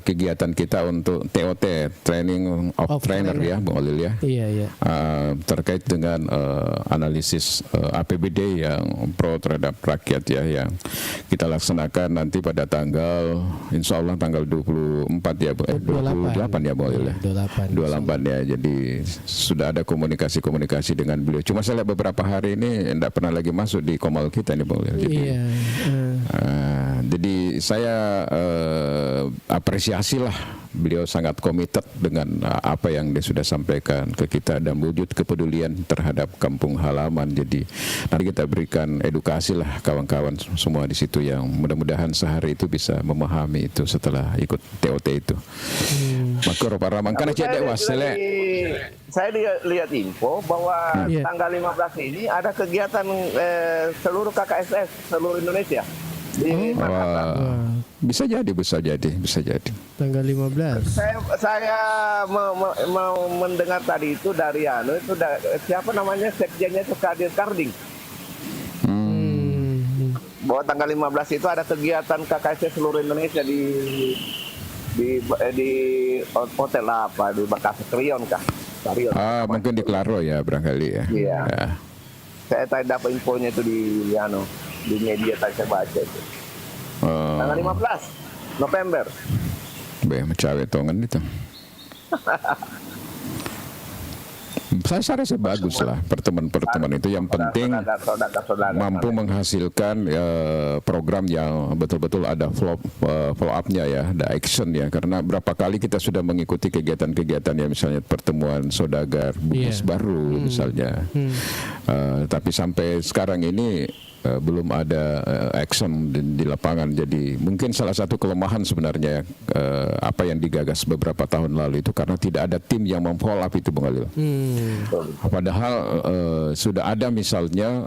kegiatan kita untuk TOT training of trainer ya Bung Alil ya. Iya. Terkait dengan analisis APBD yang pro terhadap rakyat ya yang kita laksanakan nanti pada tanggal insya Allah tanggal 24 ya 28 ya Bung Alil ya. 28 ya. Jadi sudah ada komunikasi dengan beliau. Cuma saya lihat beberapa hari ini tidak pernah lagi masuk di komal kita nih Bung Alil. Jadi saya apresiasi lah beliau sangat komited dengan apa yang dia sudah sampaikan ke kita dan wujud kepedulian terhadap kampung halaman. Jadi nanti kita berikan edukasi lah kawan-kawan semua di situ yang mudah-mudahan sehari itu bisa memahami itu setelah ikut TOT itu. Makro para mangkana cedek wasele. Saya lihat info bahwa tanggal 15 ini ada kegiatan seluruh KKSS seluruh Indonesia di Makassar. Bisa jadi. Tanggal 15. Saya mau mendengar tadi itu dari siapa namanya sekjennya itu Kadir Karding. Bahwa tanggal 15 itu ada kegiatan KKSS seluruh Indonesia di hotel apa di Makassar Krion kah? Mungkin di Klaro ya barangkali ya. Iya. Ya. Saya tadi dapat infonya itu di media tadi saya baca itu. Tanggal 15 November. Mencari tongan itu. Saya rasa bagus lah pertemuan itu, yang penting mampu menghasilkan program yang betul-betul ada follow up-nya ya, ada action ya, karena berapa kali kita sudah mengikuti kegiatan-kegiatan ya, misalnya pertemuan saudagar Bugis baru misalnya, tapi sampai sekarang ini belum ada action di lapangan. Jadi mungkin salah satu kelemahan sebenarnya apa yang digagas beberapa tahun lalu itu karena tidak ada tim yang memfollow up itu, Bung Alil. Padahal sudah ada misalnya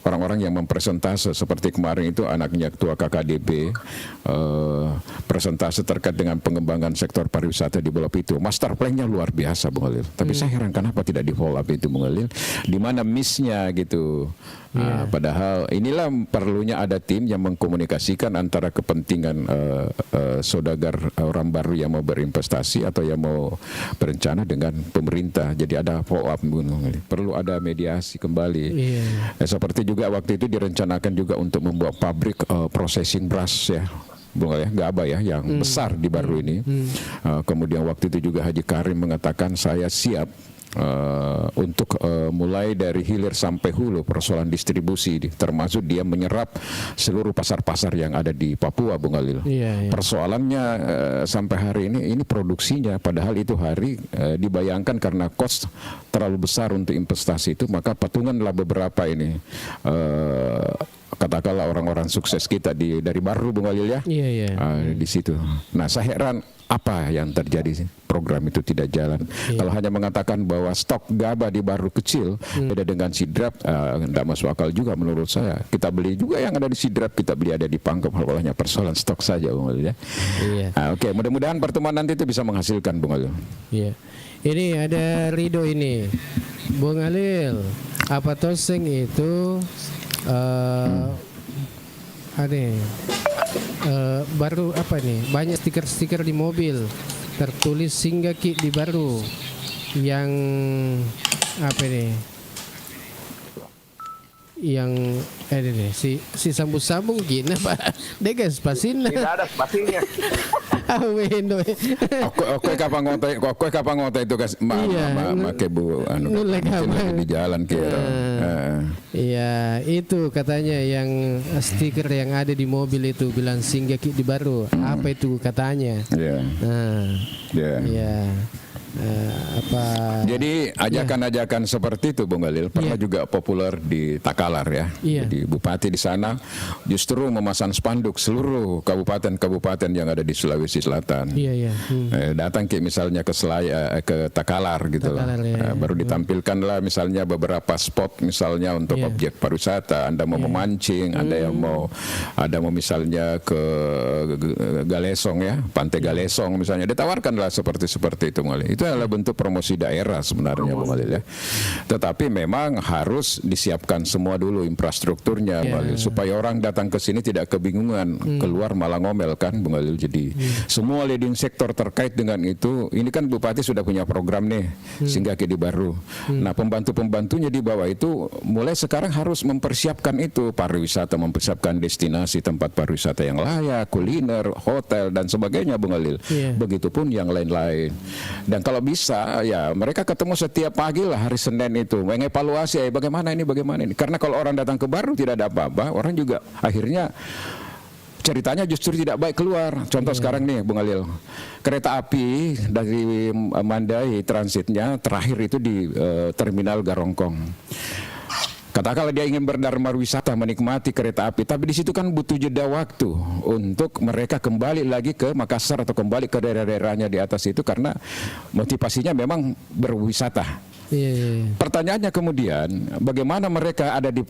orang-orang yang mempresentase seperti kemarin itu anaknya ketua KKDP presentase terkait dengan pengembangan sektor pariwisata di Pulau Pitu. Master plan-nya luar biasa, Bung Alil. Tapi saya heran kenapa tidak di follow up itu, Bung Alil. Di mana miss-nya gitu. Padahal inilah perlunya ada tim yang mengkomunikasikan antara kepentingan saudagar orang baru yang mau berinvestasi atau yang mau berencana dengan pemerintah. Jadi ada follow up, perlu ada mediasi kembali. Seperti juga waktu itu direncanakan juga untuk membuat pabrik processing beras ya, Bung ya, Gaba ya, yang besar di Baru ini. Kemudian waktu itu juga Haji Karim mengatakan saya siap untuk mulai dari hilir sampai hulu persoalan distribusi, termasuk dia menyerap seluruh pasar-pasar yang ada di Papua, Bung Alil. Persoalannya sampai hari ini produksinya, padahal itu hari dibayangkan karena cost terlalu besar untuk investasi itu, maka patunganlah beberapa ini katakanlah orang-orang sukses kita dari Baru, Bung Alil ya. Di situ. Nah, saya heran apa yang terjadi, program itu tidak jalan. Kalau hanya mengatakan bahwa stok gabah di Baru kecil, beda dengan Sidrap, tidak masuk akal juga menurut saya. Kita beli juga yang ada di Sidrap, kita beli ada di Pangkep, hal-halnya persoalan stok saja, Bung Alil ya. Oke, mudah-mudahan pertemuan nanti itu bisa menghasilkan, Bung Alil. Ini ada Rido ini, Bung Alil, apa toseng itu baru apa nih, banyak stiker-stiker di mobil tertulis Singgaki di Baru yang apa nih, yang si sambung-sambung gini Pak degas pasin tidak ada spasinya. Oke kapan ngotai itu kas make bu di jalan kira. Iya, itu katanya yang stiker yang ada di mobil itu bilang Singgaki di Baru. Apa itu katanya? Jadi ajakan-ajakan seperti itu, Bung Galil, pernah juga populer di Takalar ya. Jadi bupati di sana justru memasang spanduk seluruh kabupaten-kabupaten yang ada di Sulawesi Selatan. Datang ke misalnya ke Takalar gitu. Baru ditampilkanlah misalnya beberapa spot misalnya untuk objek pariwisata. Anda mau memancing, Anda yang mau misalnya ke Galesong ya, Pantai Galesong misalnya, ditawarkanlah seperti itu, Bung Galil. Itu adalah bentuk promosi daerah sebenarnya, Bung Alil ya. Tetapi memang harus disiapkan semua dulu infrastrukturnya, Bung Alil, supaya orang datang ke sini tidak kebingungan, keluar malah ngomel kan, Bung Alil. Jadi semua leading sektor terkait dengan itu, ini kan Bupati sudah punya program nih, Singgaki di Baru. Nah, pembantu-pembantunya di bawah itu mulai sekarang harus mempersiapkan itu, pariwisata, mempersiapkan destinasi tempat pariwisata yang layak, kuliner, hotel dan sebagainya, Bung Alil. Begitupun yang lain-lain. Dan kalau bisa ya mereka ketemu setiap pagi lah hari Senin itu ceritanya justru tidak baik keluar. Contoh sekarang nih Bung Alil, kereta api dari Mandai transitnya terakhir itu di terminal Garongkong. Katakanlah dia ingin berdharma wisata menikmati kereta api, tapi di situ kan butuh jeda waktu untuk mereka kembali lagi ke Makassar atau kembali ke daerah-daerahnya di atas itu karena motivasinya memang berwisata. Pertanyaannya kemudian, bagaimana mereka ada di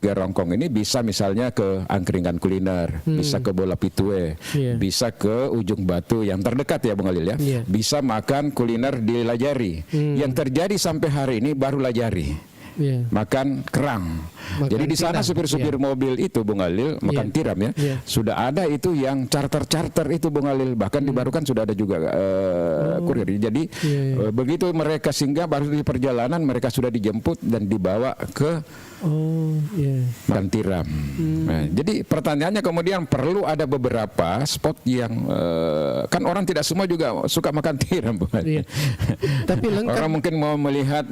Garongkong ini bisa misalnya ke angkringan kuliner, bisa ke Bola Pitue, bisa ke Ujung Batu yang terdekat ya Bung Alil ya, bisa makan kuliner di Lajari. Yang terjadi sampai hari ini baru Lajari. Makan kerang. Jadi di sana supir-supir mobil itu Bung Alil makan tiram ya. Sudah ada itu yang charter itu Bung Alil. Bahkan di Baru kan sudah ada juga kurir. Jadi begitu mereka singgah baru di perjalanan mereka sudah dijemput dan dibawa ke makan tiram. Nah, jadi pertanyaannya kemudian perlu ada beberapa spot yang kan orang tidak semua juga suka makan tiram Bung Alil. Tapi lengkap. Orang mungkin mau melihat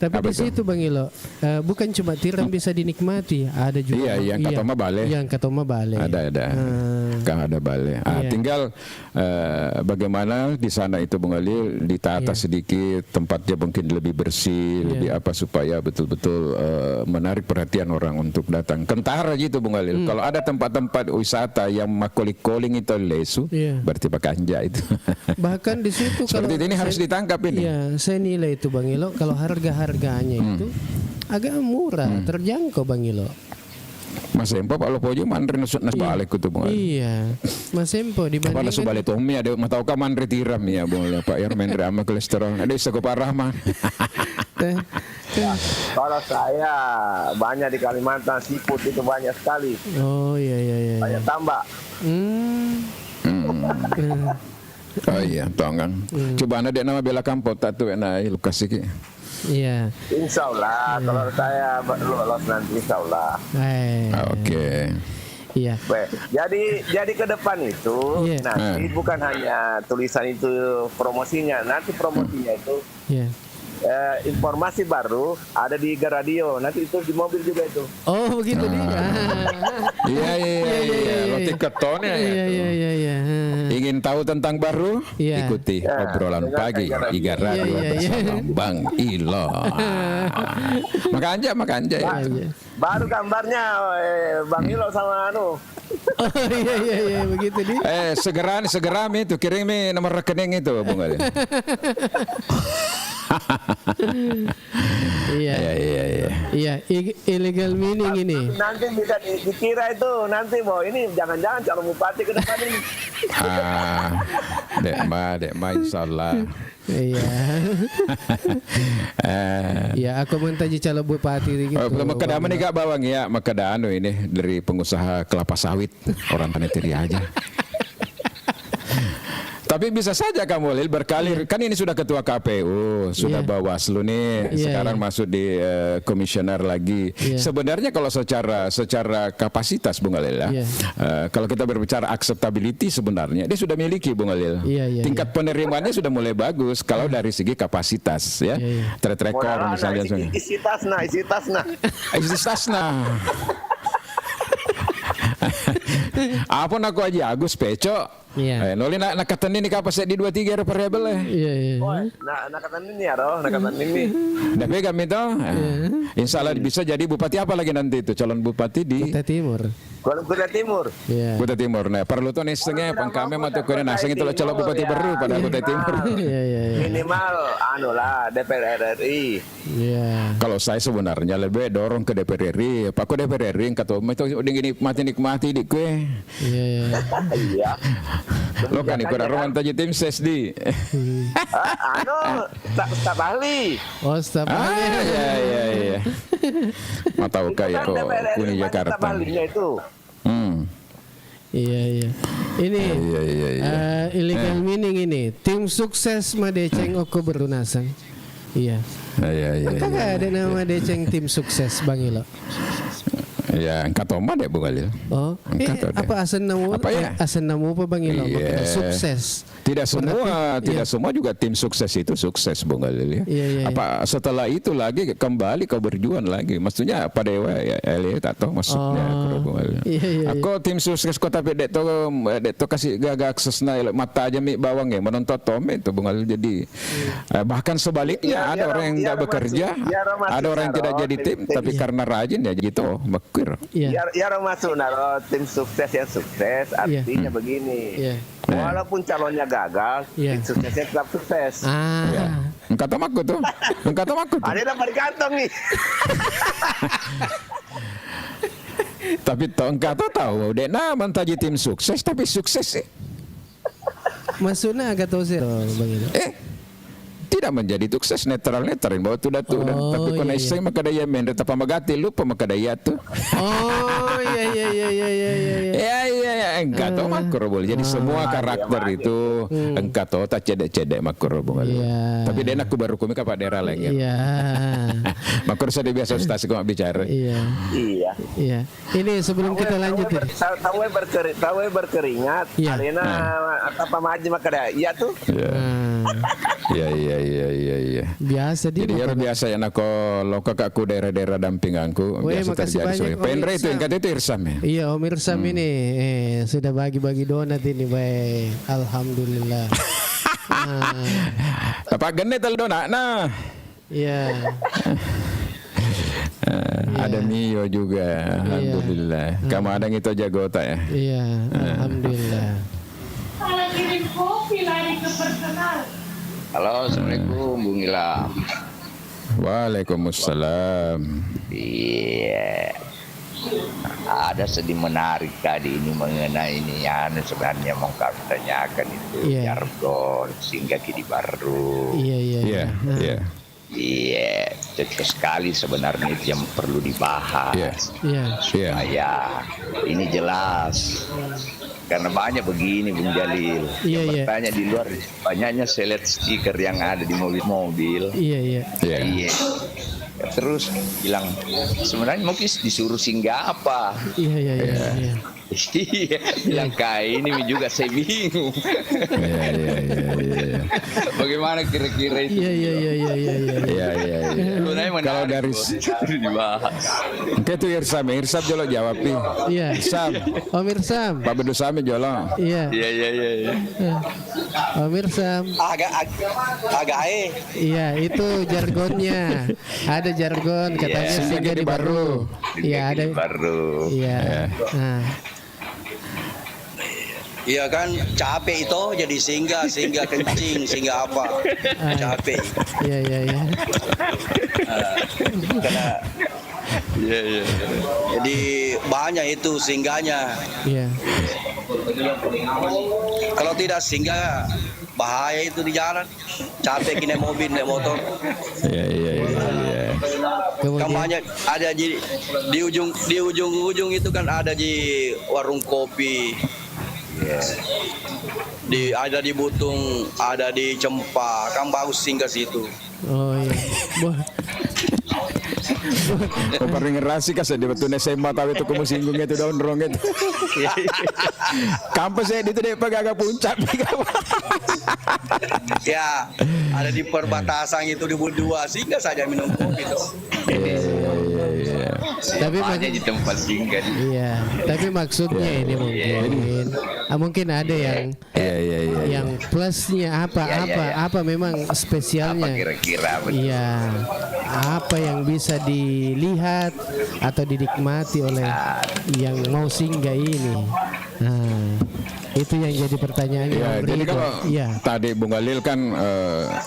tapi di situ Bang Ilo, bukan cuma tiram bisa dinikmati, ada juga yang Katoma Bale. Yang Katoma Bale. Ada. Kan ada Bale. Tinggal bagaimana di sana itu Bung Alil ditata sedikit, tempatnya mungkin lebih bersih, lebih apa supaya betul-betul menarik perhatian orang untuk datang. Kentara gitu Bung Alil. Kalau ada tempat-tempat wisata yang makoli-koling itu lesu, berarti Bakanja itu. Bahkan di situ seperti ini harus ditangkap ini. Iya, saya nilai itu Bang Ilo kalau harganya itu agak murah, terjangkau Bang Ilo. Mas Empo Pak Lopojo mandri nusut nas balik itu Bung. Iya. Mas Empo dibandingkan pada subale Tommy ada matau ka mandri tiram ya Bung Pak ya mandri ama kolesterol. Ada isa ko parah mah. Kalau saya banyak di Kalimantan seafood itu banyak sekali. Oh iya. Banyak tambak. Oh iya, tongang. Coba ada nama bela kampot tak tuh enak lukas iki. Iya. Insya Allah kalau saya lolos nanti Insya Allah. Oke. Iya. Jadi ke depan itu nanti bukan hanya tulisan itu promosinya, nanti promosinya itu informasi baru ada di radio, nanti itu di mobil juga itu. Oh begitu dia. Iya. Roti ketonnya ya. Iya. Ingin tahu tentang baru? Ikuti obrolan pagi Iga Radio bersama Bang Ilo. Maka anja ya. Baru gambarnya Bang Ilo sama anu. Oh iya begitu dia. Segera itu kirimi nomor rekening itu Bung Ali. Iya, illegal mining ini. Nanti bisa dikira itu nanti bahwa ini jangan-jangan calon bupati ke depan ini. Dek ma insyaallah. Iya. Ya, aku minta jadi calon bupati gitu. Makadama nih Kak Bawang ya, makadano ini dari pengusaha kelapa sawit orang Tanetiri aja. Tapi bisa saja kamu Lil berkalir, kan ini sudah ketua KPU, sudah Bawaslu nih, sekarang masuk di komisioner lagi. Sebenarnya kalau secara kapasitas Bung Alil ya, kalau kita berbicara acceptability sebenarnya dia sudah miliki Bung Alil. Tingkat penerimaannya sudah mulai bagus kalau dari segi kapasitas ya. Track record misalnya. Isi tasna. Apa nak aja Agus Peco. Noli nak katan ini kapas di 2-3 variabel Iya. Nak katan ini ya roh, nak katan ini. Tapi kami tahu, insya Allah bisa jadi bupati apa lagi nanti itu calon bupati di Kutai Timur. Kutai Timur. Kutai Timur. Nah perlu tuh nih setengah pengkame matu kena naseng itu calon bupati baru pada Kutai Timur. Minimal anu lah DPR RI. Kalau saya sebenarnya lebih dorong ke DPR RI. Pak ko DPR RI kata itu udah nikmati di kue. Iya. Lo kan ikut ruang taji tim ses di. Staf ahli. Oh, staf ahli. Iya. Mau tahu kayak kok Kuni Jakarta. Iya. Ini illegal mining ini. Tim sukses Madeceng Oko Berunasang. Iya. Iya. Apakah ada nama Deceng tim sukses Bang Ilo? Ya, Katoma deh Bung Alil. Oh, Angkat ada. apa asan namu? Apa ya? Asan namu apa Bang Ilo? Iya. Makanya sukses. Tidak semua, Berarti- tidak semua juga tim sukses itu sukses Bung Alil ya. Iya, iya, Apa setelah itu lagi kembali kau berjuang lagi? Maksudnya apa dewa ya? Elie tak tahu maksudnya aku Bung Alil. Iya, iya, Aku tim sukses kau tapi dek to kasih gagak aksesna mata aja mi bawang ya menonton tome itu Bung Alil jadi bahkan sebaliknya ada orang yang tidak bekerja, ada orang yang tidak jadi tim tapi karena rajin ya gitu makir. Iya. Ya masuk naro tim sukses yang sukses artinya begini. Iya. Walaupun calonnya gagal, Iya. tim suksesnya tetap sukses. Ya. Ah. Engkau tahu aku tuh. Engkau tahu aku tuh. Ada dapat di kantong nih. Tapi engkau tahu dek mantaji tim sukses tapi sukses Maksudnya agak tahu sih Bang Ilo. tidak menjadi sukses netral bahwa tuh tapi Oh, kena iya, iseng maka daya mendet apa magati lupa maka daya tuh Oh, iya. engkau tahu makro boleh jadi semua karakter itu engkau tahu tak cedek makro boleh Iya. tapi dia aku baru komik apa daerah lagi Iya. makro saya biasa stasi kau bicara Iya. Iya. Iya. Ini sebelum kita lanjut ini. Tahu berkeringat. Iya. Arena apa maju maka dah. Iya tuh. Iya. Biasa di Jadi ya biasa ya nako loka kakku daerah-daerah dampinganku Weh, biasa makasih terjadi banyak, soalnya. Penre Om itu yang kata itu Irsam ya. Iya, Om Irsam ini sudah bagi-bagi donat ini, baik. Alhamdulillah. Apa gene tel dona nah. Iya. Ada Mio juga. Alhamdulillah. Kamu ada itu jago tak ya? Iya, alhamdulillah. Kalau kirim kopi lari ke personal. Halo, Assalamualaikum Bung Ilham. Waalaikumsalam. Iya. Ada sedih menarik tadi ini mengenai ini ya sebenarnya mau kami tanyakan itu Iya. jargon sehingga kini baru. Iya. Iya, iya. Iya, cocok sekali sebenarnya itu yang perlu dibahas. Iya. Iya. Iya. Supaya ini jelas. Karena banyak begini Bung Jalil. Iya, Yang iya. bertanya di luar banyaknya saya lihat stiker yang ada di mobil-mobil. Iya. Iya. Iya. Terus bilang sebenarnya mungkin disuruh singgah apa? Iya. Iya, bilang kayak ini juga saya bingung. Iya. Bagaimana kira-kira itu? Iya. Iya. Sebenarnya menarik Kalau dari kok, itu dibahas. itu Irsam jolo jawab nih. Iya. Irsam, Om Irsam. Pak Bedu Sami jolo. Iya. Iya. Om Irsam. agak Iya, itu jargonnya. Ada jargon katanya Iya. singgah di baru. Iya, ada. Baru. Iya. Nah, iya kan capek itu jadi singgah kencing singgah apa capek iya. karena Iya. jadi banyak itu singgahnya Iya. kalau tidak singgah bahaya itu di jalan capek kena mobil naik motor Iya. kan Kemudian banyak ada di ujung itu kan ada di warung kopi ada di Butung ada di Cempa kan bagus singgah situ. oh iya. Kau pernah ngerasi kasih di betul SMA tapi itu kamu singgung itu daun rong itu. Kampus saya itu deh agak puncak. Ya, ada di perbatasan itu di Budua singgah saja minum kopi itu. Iya. Tapi Banyak di tempat singgah. iya, tapi maksudnya ini mungkin ada yang Iya. yang plusnya apa memang Apa spesialnya. kira-kira? Iya, apa yang bisa dilihat atau dinikmati oleh yang mau singgah ini. Nah, itu yang jadi pertanyaannya. Ya, Om jadi Ridho. kalau Iya, tadi Bung Alil kan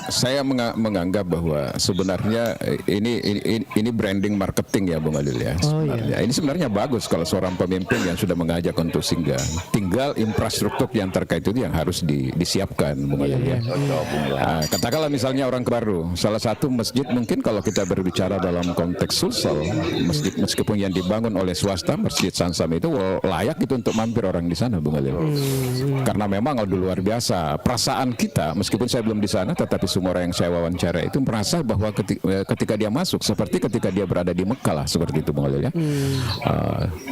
saya menganggap bahwa sebenarnya ini branding marketing ya Bung Alil ya. Oh, Sebenarnya. Ini sebenarnya bagus kalau seorang pemimpin yang sudah mengajak untuk singgah. Tinggal infrastruktur yang terkait itu yang harus disiapkan Bung Alil ya. Nah, katakanlah misalnya orang baru, salah satu masjid mungkin kalau kita berbicara dalam konteks Sulsel, masjid meskipun yang dibangun oleh swasta, Masjid Sansam itu layak itu untuk mampir orang di sana Bung Alil. Karena memang udah luar biasa. Perasaan kita, meskipun saya belum di sana, tetapi semua orang yang saya wawancara itu merasa bahwa ketika dia masuk, seperti ketika dia berada di Mekah lah, seperti itu Bung Alil ya.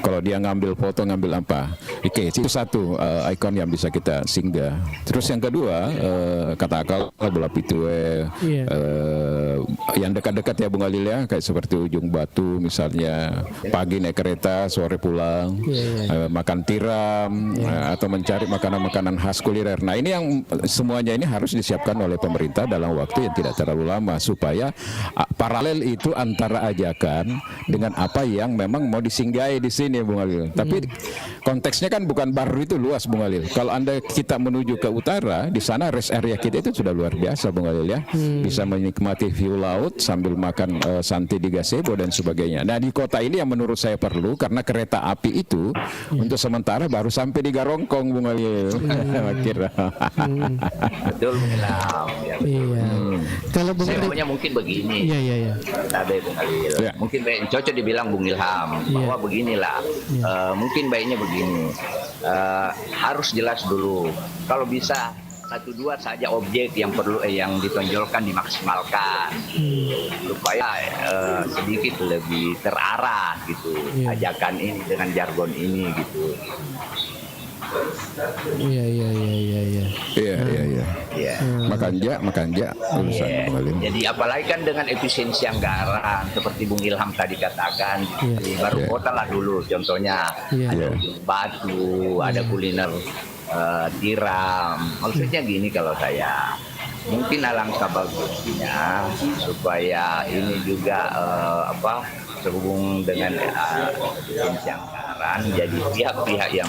Kalau dia ngambil foto, ngambil apa, oke, itu satu ikon yang bisa kita singgah. Terus yang kedua, kata akal bola pitue, yang dekat-dekat ya Bung Alil ya, kayak seperti Ujung Batu misalnya, pagi naik kereta, sore pulang, makan tiram, atau mencari makanan-makanan khas kuliner. Nah ini yang semuanya ini harus disiapkan oleh pemerintah dalam waktu yang tidak terlalu lama, supaya paralel itu antara ajakan dengan apa yang memang mau disinggahi di sini Bung Alil. Tapi konteksnya kan bukan baru itu luas Bung Alil. Kalau kita menuju ke utara, di sana rest area kita itu sudah luar biasa Bung Alil ya. Bisa menikmati view laut sambil makan santi di gazebo dan sebagainya. Nah di kota ini yang menurut saya perlu, karena kereta api itu untuk sementara baru sampai di Garongkong Bung Alil. Kira. Betul Bung Ilham. Ya, Iya. Kalau Bung saya Alil, maunya mungkin begini. iya. Ada Bung Alil. Ya. Mungkin cocok dibilang Bung Ilham bahwa beginilah. Mungkin baiknya begini. Harus jelas dulu. Kalau bisa 1-2 saja objek yang perlu yang ditonjolkan dimaksimalkan supaya sedikit lebih terarah gitu ajakan ini dengan jargon ini gitu. Iya. Ya. Makan ja urusan Iya. Bung Alil. Jadi apalagi kan dengan efisiensi anggaran seperti Bung Ilham tadi katakan, di baru kota lah dulu contohnya ada Ujung Batu, ada kuliner tiram. Maksudnya gini kalau saya, mungkin alangkah bagusnya supaya ini juga terhubung dengan efisiensi anggaran. Jadi pihak-pihak yang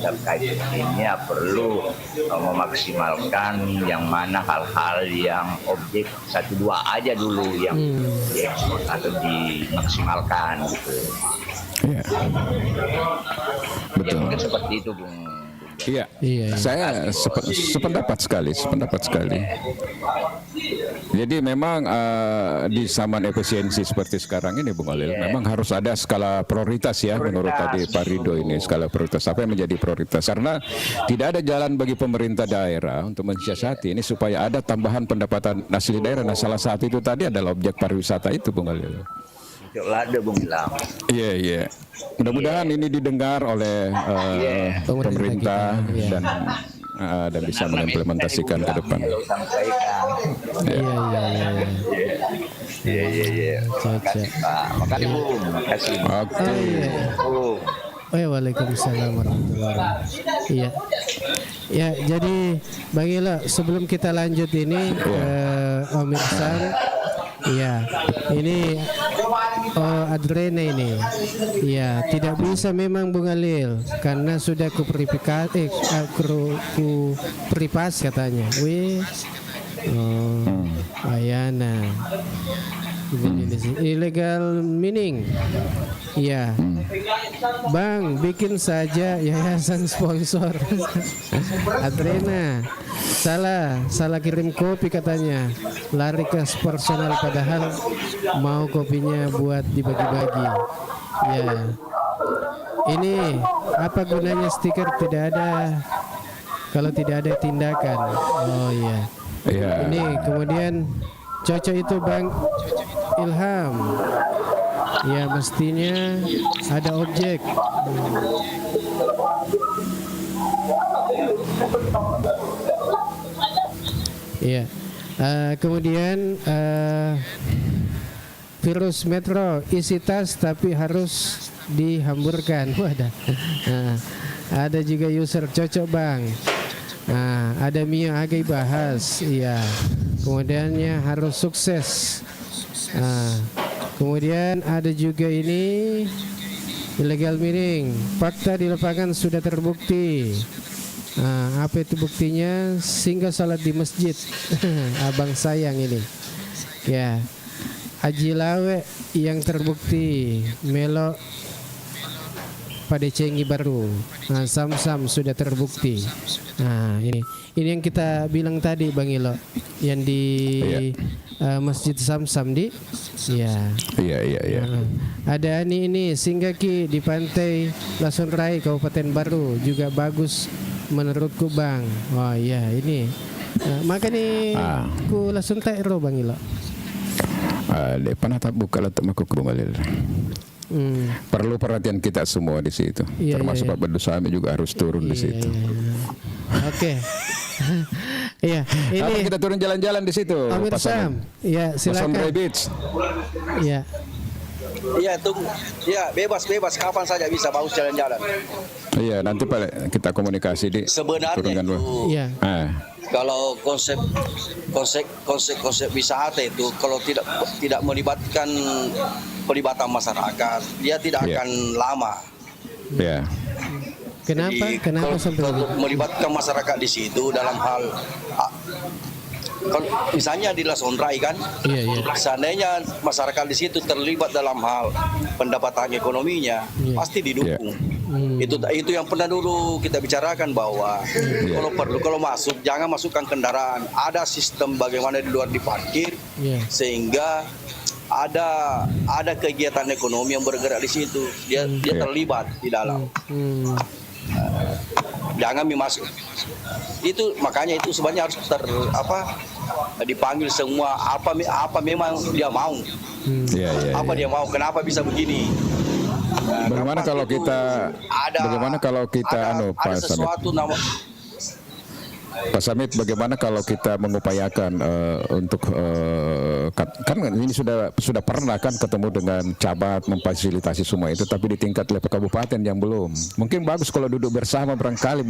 terkait ini perlu memaksimalkan yang mana hal-hal yang objek 1-2 aja dulu yang diekspor atau dimaksimalkan gitu. Iya. Ya Betul. mungkin seperti itu Bung. Iya, saya sependapat sekali. Jadi memang di zaman efisiensi seperti sekarang ini Bung Alil, memang harus ada skala prioritas ya, menurut tadi Pak Rido ini, skala prioritas apa yang menjadi prioritas, karena tidak ada jalan bagi pemerintah daerah untuk mensiasati ini supaya ada tambahan pendapatan asli daerah. Nah salah satu itu tadi adalah objek pariwisata itu Bung Alil. Ada Bung Ilham. Iya. Mudah-mudahan ini didengar oleh pemerintah dan bisa mengimplementasikan ke depan. Iya. Cocok. Makasih Bung. Makasih. Oke. Waalaikumsalam warahmatullahi wabarakatuh. Iya. Ya, jadi Bang Ilo, sebelum kita lanjut ini Om Irsan, iya, ini Adrena ini, ya tidak bisa memang Bung Alil karena sudah kuprivasi katanya. Ayana. Illegal mining. Iya. Bang, bikin saja yayasan sponsor. Adrena. Salah kirim kopi katanya. Lari ke personal padahal mau kopinya buat dibagi-bagi. Ya. Ini apa gunanya stiker tidak ada kalau tidak ada tindakan. Oh iya. Ini kemudian cocok itu Bang Ilham. Ya mestinya ada objek. Iya. Kemudian virus metro isi tas tapi harus dihamburkan. Wadah. Ada juga user cocok Bang. Ada Mia Agai bahas. Iya. Kemudiannya harus sukses. Kemudian ada juga ini illegal mining. Fakta di lapangan sudah terbukti. Apa itu buktinya? Singgah salat di masjid. Abang sayang ini. Ya. Haji Lawe yang terbukti Melo pada Cengi baru. Sam-sam sudah terbukti. Ini yang kita bilang tadi Bang Ilo, yang di Masjid Sam-sam di. Iya. Ada ini Singgaki di Pantai Lasun Rai Kabupaten Baru juga bagus menurutku Bang. Oh iya ini. Makanya ku langsung ro Bang Ilo. Dia pernah tak buka letak makuk Bungalil. Perlu perhatian kita semua di situ. Termasuk Pak Bedusami juga harus turun di situ. Oke. Iya, ini kita turun jalan-jalan di situ. Amir Sam. Ya, silakan. Pasondre Beach. Iya. Iya, tunggu. Ya, bebas kapan saja bisa bagus jalan-jalan. Iya, nanti Pak kita komunikasi di sebenarnya itu. Iya. Kalau konsep wisata itu kalau tidak melibatkan pelibatan masyarakat, dia tidak akan lama. Ya. Kenapa? Jadi, Kenapa sampai kalau melibatkan masyarakat di situ dalam hal kalau misalnya di Lasondrai kan, seandainya masyarakat di situ terlibat dalam hal pendapatan ekonominya, pasti didukung. Itu yang pernah dulu kita bicarakan bahwa kalau masuk jangan masukkan kendaraan. Ada sistem bagaimana di luar diparkir sehingga ada kegiatan ekonomi yang bergerak di situ. Dia terlibat di dalam. Jangan masuk. Itu makanya itu sebenarnya harus dipanggil semua apa memang dia mau. Dia mau, kenapa bisa begini? Bagaimana kalau kita ada sesuatu nama Pak Samit, bagaimana kalau kita mengupayakan untuk kan ini sudah pernah kan ketemu dengan camat memfasilitasi semua itu, tapi di tingkat level kabupaten yang belum. Mungkin bagus kalau duduk bersama barangkali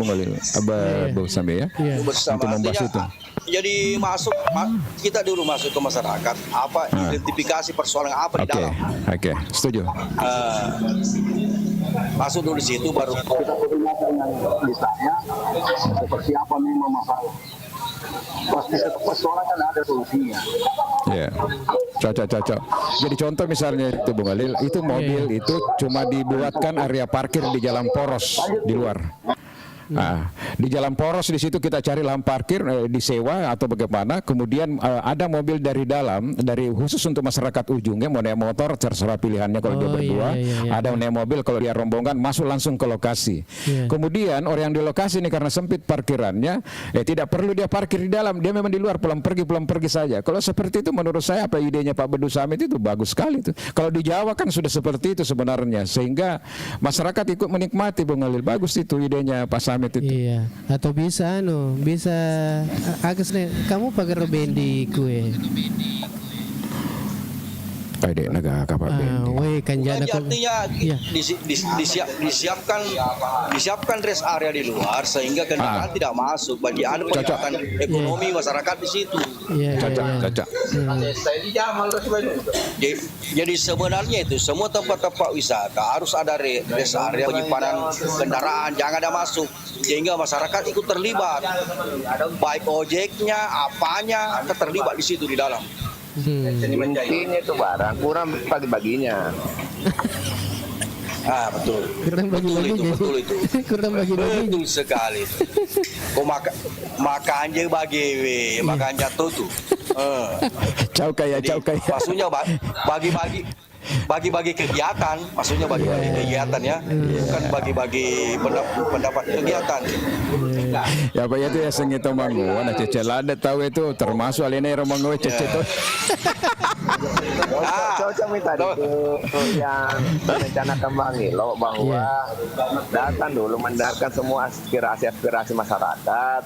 Bu Samit ya. Bersama untuk membahas itu. Jadi kita dulu masuk ke masyarakat, identifikasi persoalan apa di dalam. Oke, setuju. Masuk dulu di situ baru kita koordinasi dengan desanya seperti apa memang masalah. Pasti setiap persoalan kan ada solusinya. Ya, cocok. Jadi contoh misalnya itu Bung Alil, itu mobil itu cuma dibuatkan area parkir di jalan poros di luar. Di jalan poros di situ kita cari lahan parkir disewa atau bagaimana, kemudian ada mobil dari dalam, dari khusus untuk masyarakat ujungnya mau naik motor terserah pilihannya kalau dia berdua, ada naik mobil kalau dia rombongan masuk langsung ke lokasi. Kemudian orang yang di lokasi ini karena sempit parkirannya, tidak perlu dia parkir di dalam, dia memang di luar pulang pergi saja. Kalau seperti itu menurut saya apa idenya Pak Bedu Samit itu bagus sekali itu. Kalau di Jawa kan sudah seperti itu sebenarnya, sehingga masyarakat ikut menikmati Bung Alil. Bagus itu idenya Pak Samit itu. Iya, atau bisa Agus nih, kamu pakai bendi kue. Dek naga kapal bendi. Artinya disiapkan rest area di luar sehingga kendaraan tidak masuk. Bagi ada peningkatan ekonomi masyarakat di situ. Cocok. Jadi sebenarnya itu semua tempat-tempat wisata harus ada rest area penyimpanan kendaraan, jangan ada masuk sehingga masyarakat ikut terlibat. Baik ojeknya, apanya terlibat di situ di dalam. Mungkin itu barang kurang bagi-baginya. Betul. Kurang bagi-bagi. Kurang bagi-bagi. Betul sekali. Kok makan aja makan jatuh tuh. Jauh kaya. Maksudnya bagi-bagi kegiatan, maksudnya bagi-bagi kegiatan ya, bukan bagi-bagi pendapat kegiatan. Ya Pak itu ya sengito manggo, anak cece lada tahu itu termasuk alina romanggo cece itu. Cocok minta itu yang rencanakan Bang Ilo bahwa datang dulu mendengarkan semua aspirasi masyarakat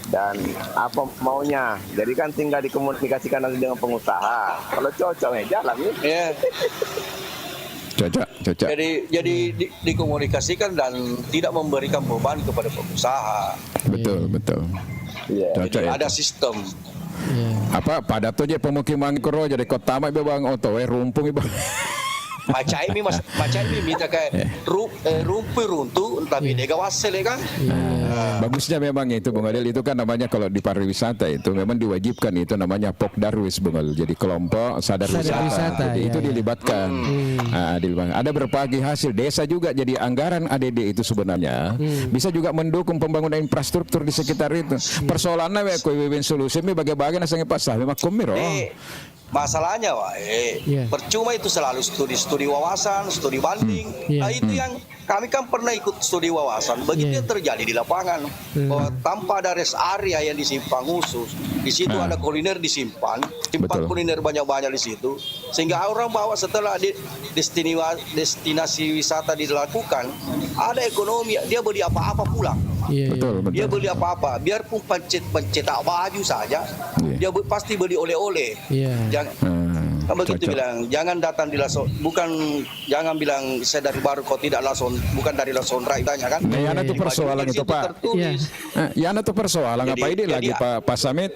dan apa maunya. Jadi kan tinggal dikomunikasikan nanti dengan pengusaha. Kalau cocok jalan ya. Cocok. Jadi dikomunikasikan dan tidak memberikan beban kepada pengusaha. Betul. Cocok ya. Ada sistem. Apa padat aja pemukiman kero jadi kota mah bang oto rumpung ibu. Macam ini minta kayak rumpu runtuh tapi dia wasel ya kan. Bagusnya memang itu Bung Adil, itu kan namanya kalau di pariwisata itu memang diwajibkan itu namanya Pokdarwis Bung Adil. Jadi kelompok sadar wisata. Jadi itu dilibatkan. Ada berbagai hasil desa juga, jadi anggaran ADD itu sebenarnya bisa juga mendukung pembangunan infrastruktur di sekitar itu. Persoalannya kue win solusi mi bagi-bagi nasangnya pasah memang kumiro. masalahnya percuma itu selalu studi wawasan, studi banding. Nah itu yang kami kan pernah ikut studi wawasan. Begitu yang terjadi di lapangan, bahwa tanpa ada rest area yang disimpan khusus, di situ ada kuliner disimpan, kuliner banyak-banyak di situ, sehingga orang bawa setelah destinasi wisata dilakukan, ada ekonomi, dia beli apa-apa pulang. Betul. Dia beli apa-apa, biarpun pencetak baju saja, dia pasti beli oleh-oleh. Kan begitu bilang, jangan datang di Lason, jangan bilang saya dari baru kau tidak Lason, bukan dari Lason Rai tanya kan. Nah, yana tuh persoalan itu Pak. Yana tuh persoalan apa ini lagi Pak Samit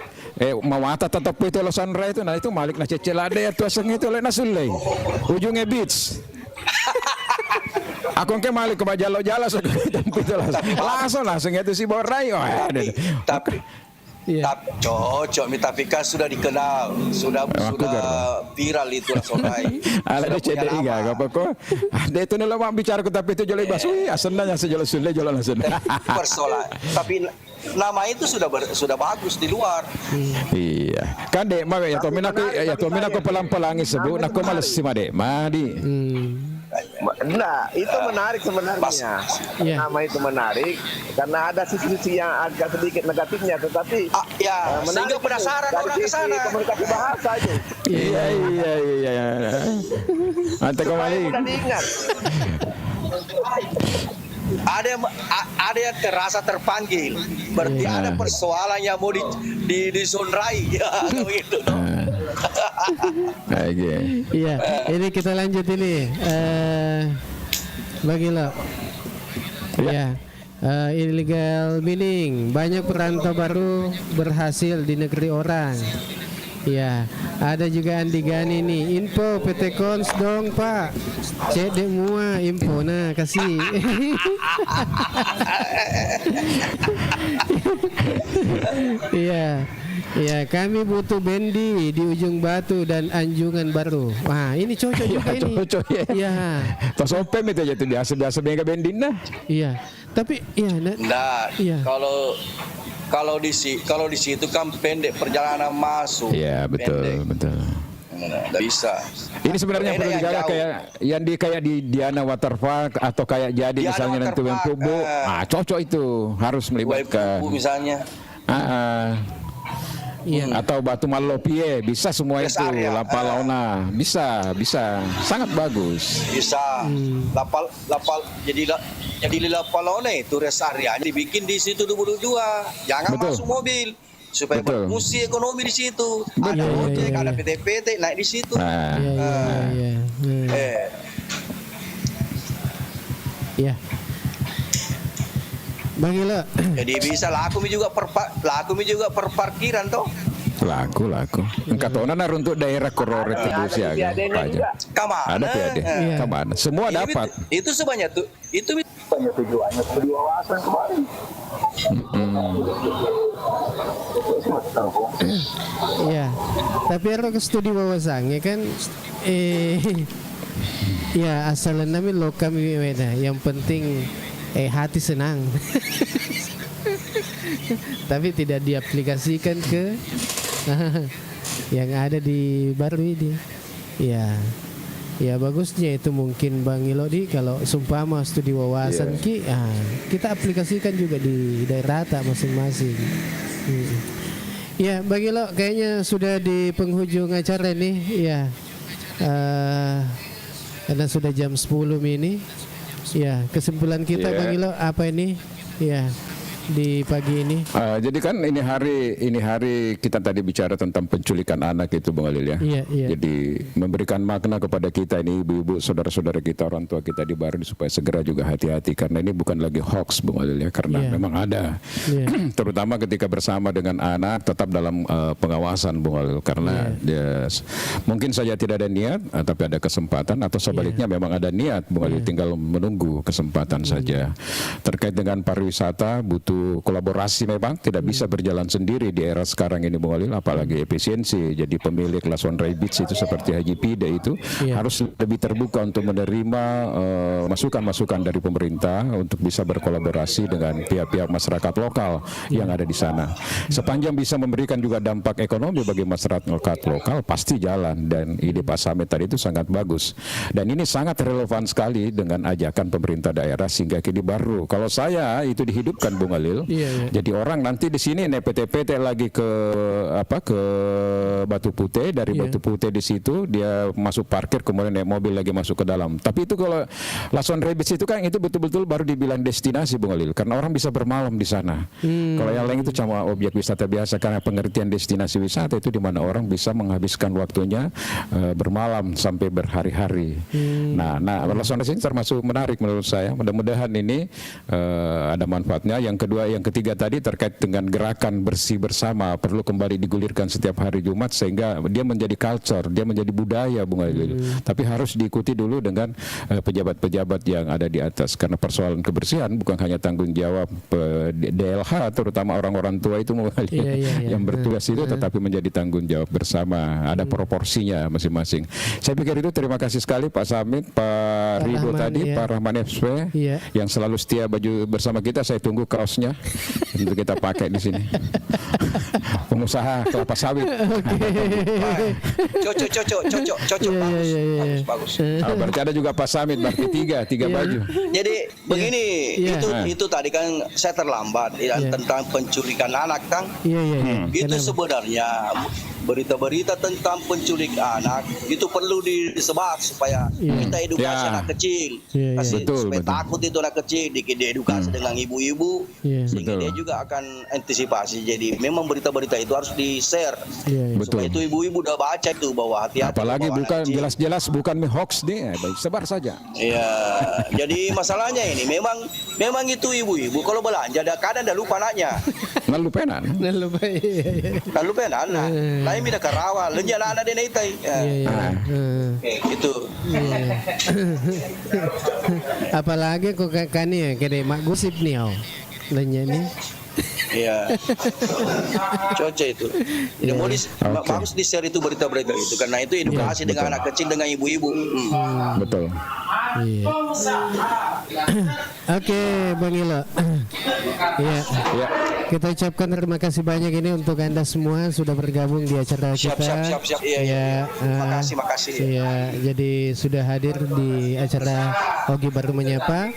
mawata tetap itu Lason Rai itu, nah itu malik na cecelade ya tuh aseng itu lena sulai. Ujungnya beach. Aku ke malik ke bajalo-jalo langsung itu si Borai. Tapi cocok, tapi kan sudah dikenal, sudah viral itu Sonrai. Ala dia CDI enggak apa kok. Ada itu nih lama bicara tapi itu jolai basui asennya sejolah Sunda jolah asen. Persoalan. Tapi nama itu sudah bagus di luar. Iya. Kan dek mah ya Tomin aku pelan-pelangi sebut aku males si Made. Madi. Nah, itu menarik sebenarnya. Nama itu menarik karena ada sisi-sisi yang agak sedikit negatifnya, tetapi sehingga penasaran orang ke sana. Komunikasi bahasa itu. Iya. Nanti kembali. Ingat. Ada yang terasa terpanggil, berarti ada persoalan yang mau disonrai, gitu. Iya, ini kita lanjut ini, Bang Ilo. Ya, illegal mining, banyak perantau baru berhasil di negeri orang. Ya, ada juga Andi Gani nih, info PT Kons dong Pak, cek deh mua info, nah kasih. Iya, kami butuh bendi di Ujung Batu dan Anjungan Baru. Wah, ini cocok juga ini. Cocok ya. Iya. Tos opem itu aja tuh biasa bengkel bendin nah. Iya, tapi kalau di situ kan pendek perjalanan masuk. Iya, betul. Nggak bisa. Ini sebenarnya perlu dijaga kayak di Diana Waterpark atau kayak jadi Diana misalnya nanti Wempubu. Cocok itu harus melibatkan. Wempubu misalnya. Atau Batu Malopie bisa semua itu Lapalauna bisa sangat bagus bisa jadi Lapalauna itu rest area dibikin di situ 22 jangan masuk mobil supaya berfungsi ekonomi di situ ada ojek ada PT-PT naik di situ Bang Ilo. Jadi bisa laku juga perparkiran toh. Laku. Engkatona nar untuk daerah korore terus ya. Ada PAD. Kamana. Semua dapat. Itu sebanyak tuh. Itu banyak tujuannya studi wawasan kemarin. Iya. Tapi kalau ke studi wawasannya kan ya asal nami lo kami beda. Yang penting hati senang. Tapi tidak diaplikasikan ke yang ada di baru ini. Ya bagusnya itu mungkin Bang Ilodi kalau sumpama studi wawasan kita aplikasikan juga di daerah masing-masing. Ya Bang Ilo kayaknya sudah di penghujung acara nih. Ya karena sudah jam 10 ini. Ya, kesimpulan kita Bang Ilo apa ini? Ya, di pagi ini. Jadi kan ini hari kita tadi bicara tentang penculikan anak itu Bang Alil ya. Jadi memberikan makna kepada kita ini ibu-ibu, saudara-saudara kita, orang tua kita di Baru supaya segera juga hati-hati karena ini bukan lagi hoax Bang Alil ya, karena memang ada. Terutama ketika bersama dengan anak tetap dalam pengawasan Bang Alil karena mungkin saja tidak ada niat tapi ada kesempatan atau sebaliknya memang ada niat Bang Alil tinggal menunggu kesempatan saja. Terkait dengan pariwisata butuh butuh kolaborasi, memang tidak bisa berjalan sendiri di era sekarang ini Bung Alil, apalagi efisiensi. Jadi pemilik Lason Rai Beach itu seperti Haji Pide itu harus lebih terbuka untuk menerima masukan-masukan dari pemerintah untuk bisa berkolaborasi dengan pihak-pihak masyarakat lokal yang ada di sana. Sepanjang bisa memberikan juga dampak ekonomi bagi masyarakat lokal, pasti jalan. Dan ide Pak Samit tadi itu sangat bagus. Dan ini sangat relevan sekali dengan ajakan pemerintah daerah sehingga kini baru. Kalau saya itu dihidupkan Bung Alil. Jadi orang nanti di sini naik PT-PT lagi ke Batu Putih, dari Batu Putih di situ dia masuk parkir kemudian naik mobil lagi masuk ke dalam. Tapi itu kalau Lason Rai Beach itu kan itu betul-betul baru dibilang destinasi Bung Alil, karena orang bisa bermalam di sana. Kalau yang lain itu cuma objek wisata biasa, karena pengertian destinasi wisata itu di mana orang bisa menghabiskan waktunya bermalam sampai berhari-hari. Nah, Lason Rai ini termasuk menarik menurut saya. Mudah-mudahan ini ada manfaatnya. Yang kedua, yang ketiga tadi terkait dengan gerakan bersih bersama perlu kembali digulirkan setiap hari Jumat sehingga dia menjadi culture, dia menjadi budaya Bung Alil. Tapi harus diikuti dulu dengan pejabat-pejabat yang ada di atas, karena persoalan kebersihan bukan hanya tanggung jawab DLH, terutama orang-orang tua itu Bung Alil, yang bertugas itu, tetapi menjadi tanggung jawab bersama. Ada proporsinya masing-masing. Saya pikir itu. Terima kasih sekali Pak Samit, Pak Ridho tadi, Pak Rahman FP yang selalu setia baju bersama kita. Saya tunggu kaosnya untuk kita pakai di sini. Pengusaha kelapa sawit. Cocok, bagus. Berarti ada juga Pak Samit, berarti tiga baju. Jadi begini, itu tadi kan saya terlambat tentang penculikan anak, Kang. Itu sebenarnya berita-berita tentang penculik anak itu perlu disebar supaya kita edukasi anak kecil, supaya takut itu anak kecil, diedukasi dengan ibu-ibu, sehingga dia juga akan antisipasi. Jadi memang berita-berita itu harus di-share supaya itu ibu-ibu udah baca itu bahwa hati-hati. Apalagi bukan jelas-jelas bukan hoax nih, sebar saja. Iya, jadi masalahnya ini memang itu ibu-ibu kalau belanja kadang dah lupa anaknya. Lupenan. Lain mina karawa, lenya anak dia naitai. Itu. Apalagi kok kan ya kede mak gosip nih lenya nih. Iya, cocok itu. Jadi harus di-share itu berita-berita itu, karena itu edukasi dengan anak kecil, dengan ibu-ibu. Betul. Oke, Bang Ilo. Kita ucapkan terima kasih banyak ini untuk Anda semua sudah bergabung di acara kita. Siap. Iya. Makasih. Iya, jadi sudah hadir di acara Ogi Baru Menyapa,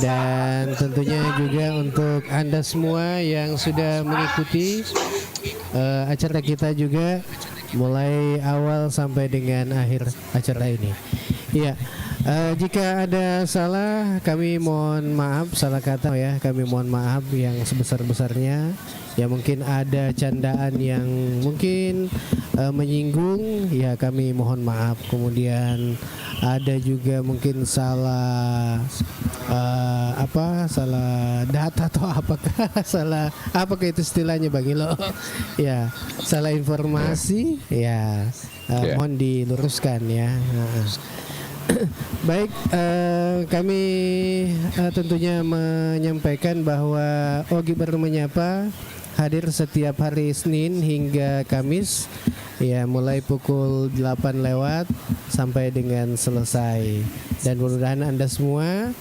dan tentunya juga untuk Anda semua yang sudah mengikuti acara kita juga mulai awal sampai dengan akhir acara ini. Iya. Jika ada salah, kami mohon maaf, salah kata ya, kami mohon maaf yang sebesar-besarnya. Ya mungkin ada candaan yang mungkin menyinggung, ya kami mohon maaf. Kemudian ada juga mungkin salah salah data atau apakah itu istilahnya Bang Ilo? Ya, salah informasi, mohon diluruskan ya. Baik, kami tentunya menyampaikan bahwa Ogi Baru Menyapa hadir setiap hari Senin hingga Kamis, ya mulai pukul 8 lewat sampai dengan selesai. Dan mudah-mudahan Anda semua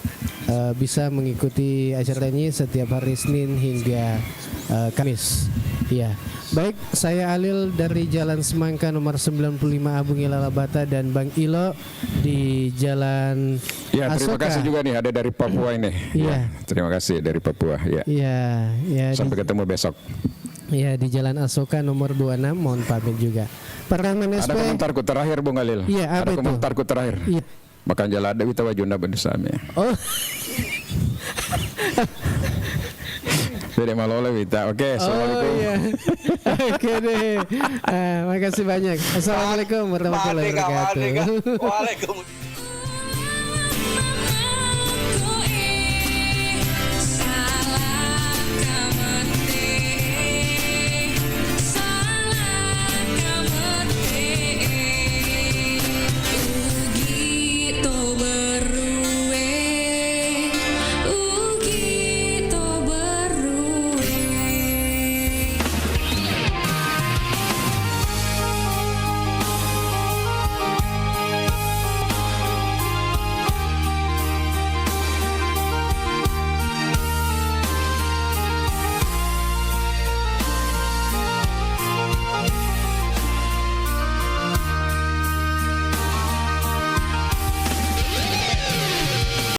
bisa mengikuti acara ini setiap hari Senin hingga Kamis. Ya. Baik, saya Alil dari Jalan Semangka nomor 95 Abung Ila Labata, dan Bang Ilo di Jalan Asoka. Terima kasih juga nih ada dari Papua ini. Terima kasih dari Papua. Sampai ketemu besok. Ya, di Jalan Asoka nomor 26, mohon pamit juga. Ada komentarku terakhir Bung Alil. Ada komentarku terakhir. Makan jalan ada wita wajuna bersama. Dari Malola Wita. Oke, assalamualaikum. Oke deh. Makasih banyak. Assalamualaikum warahmatullahi wabarakatuh. Waalaikumsalam.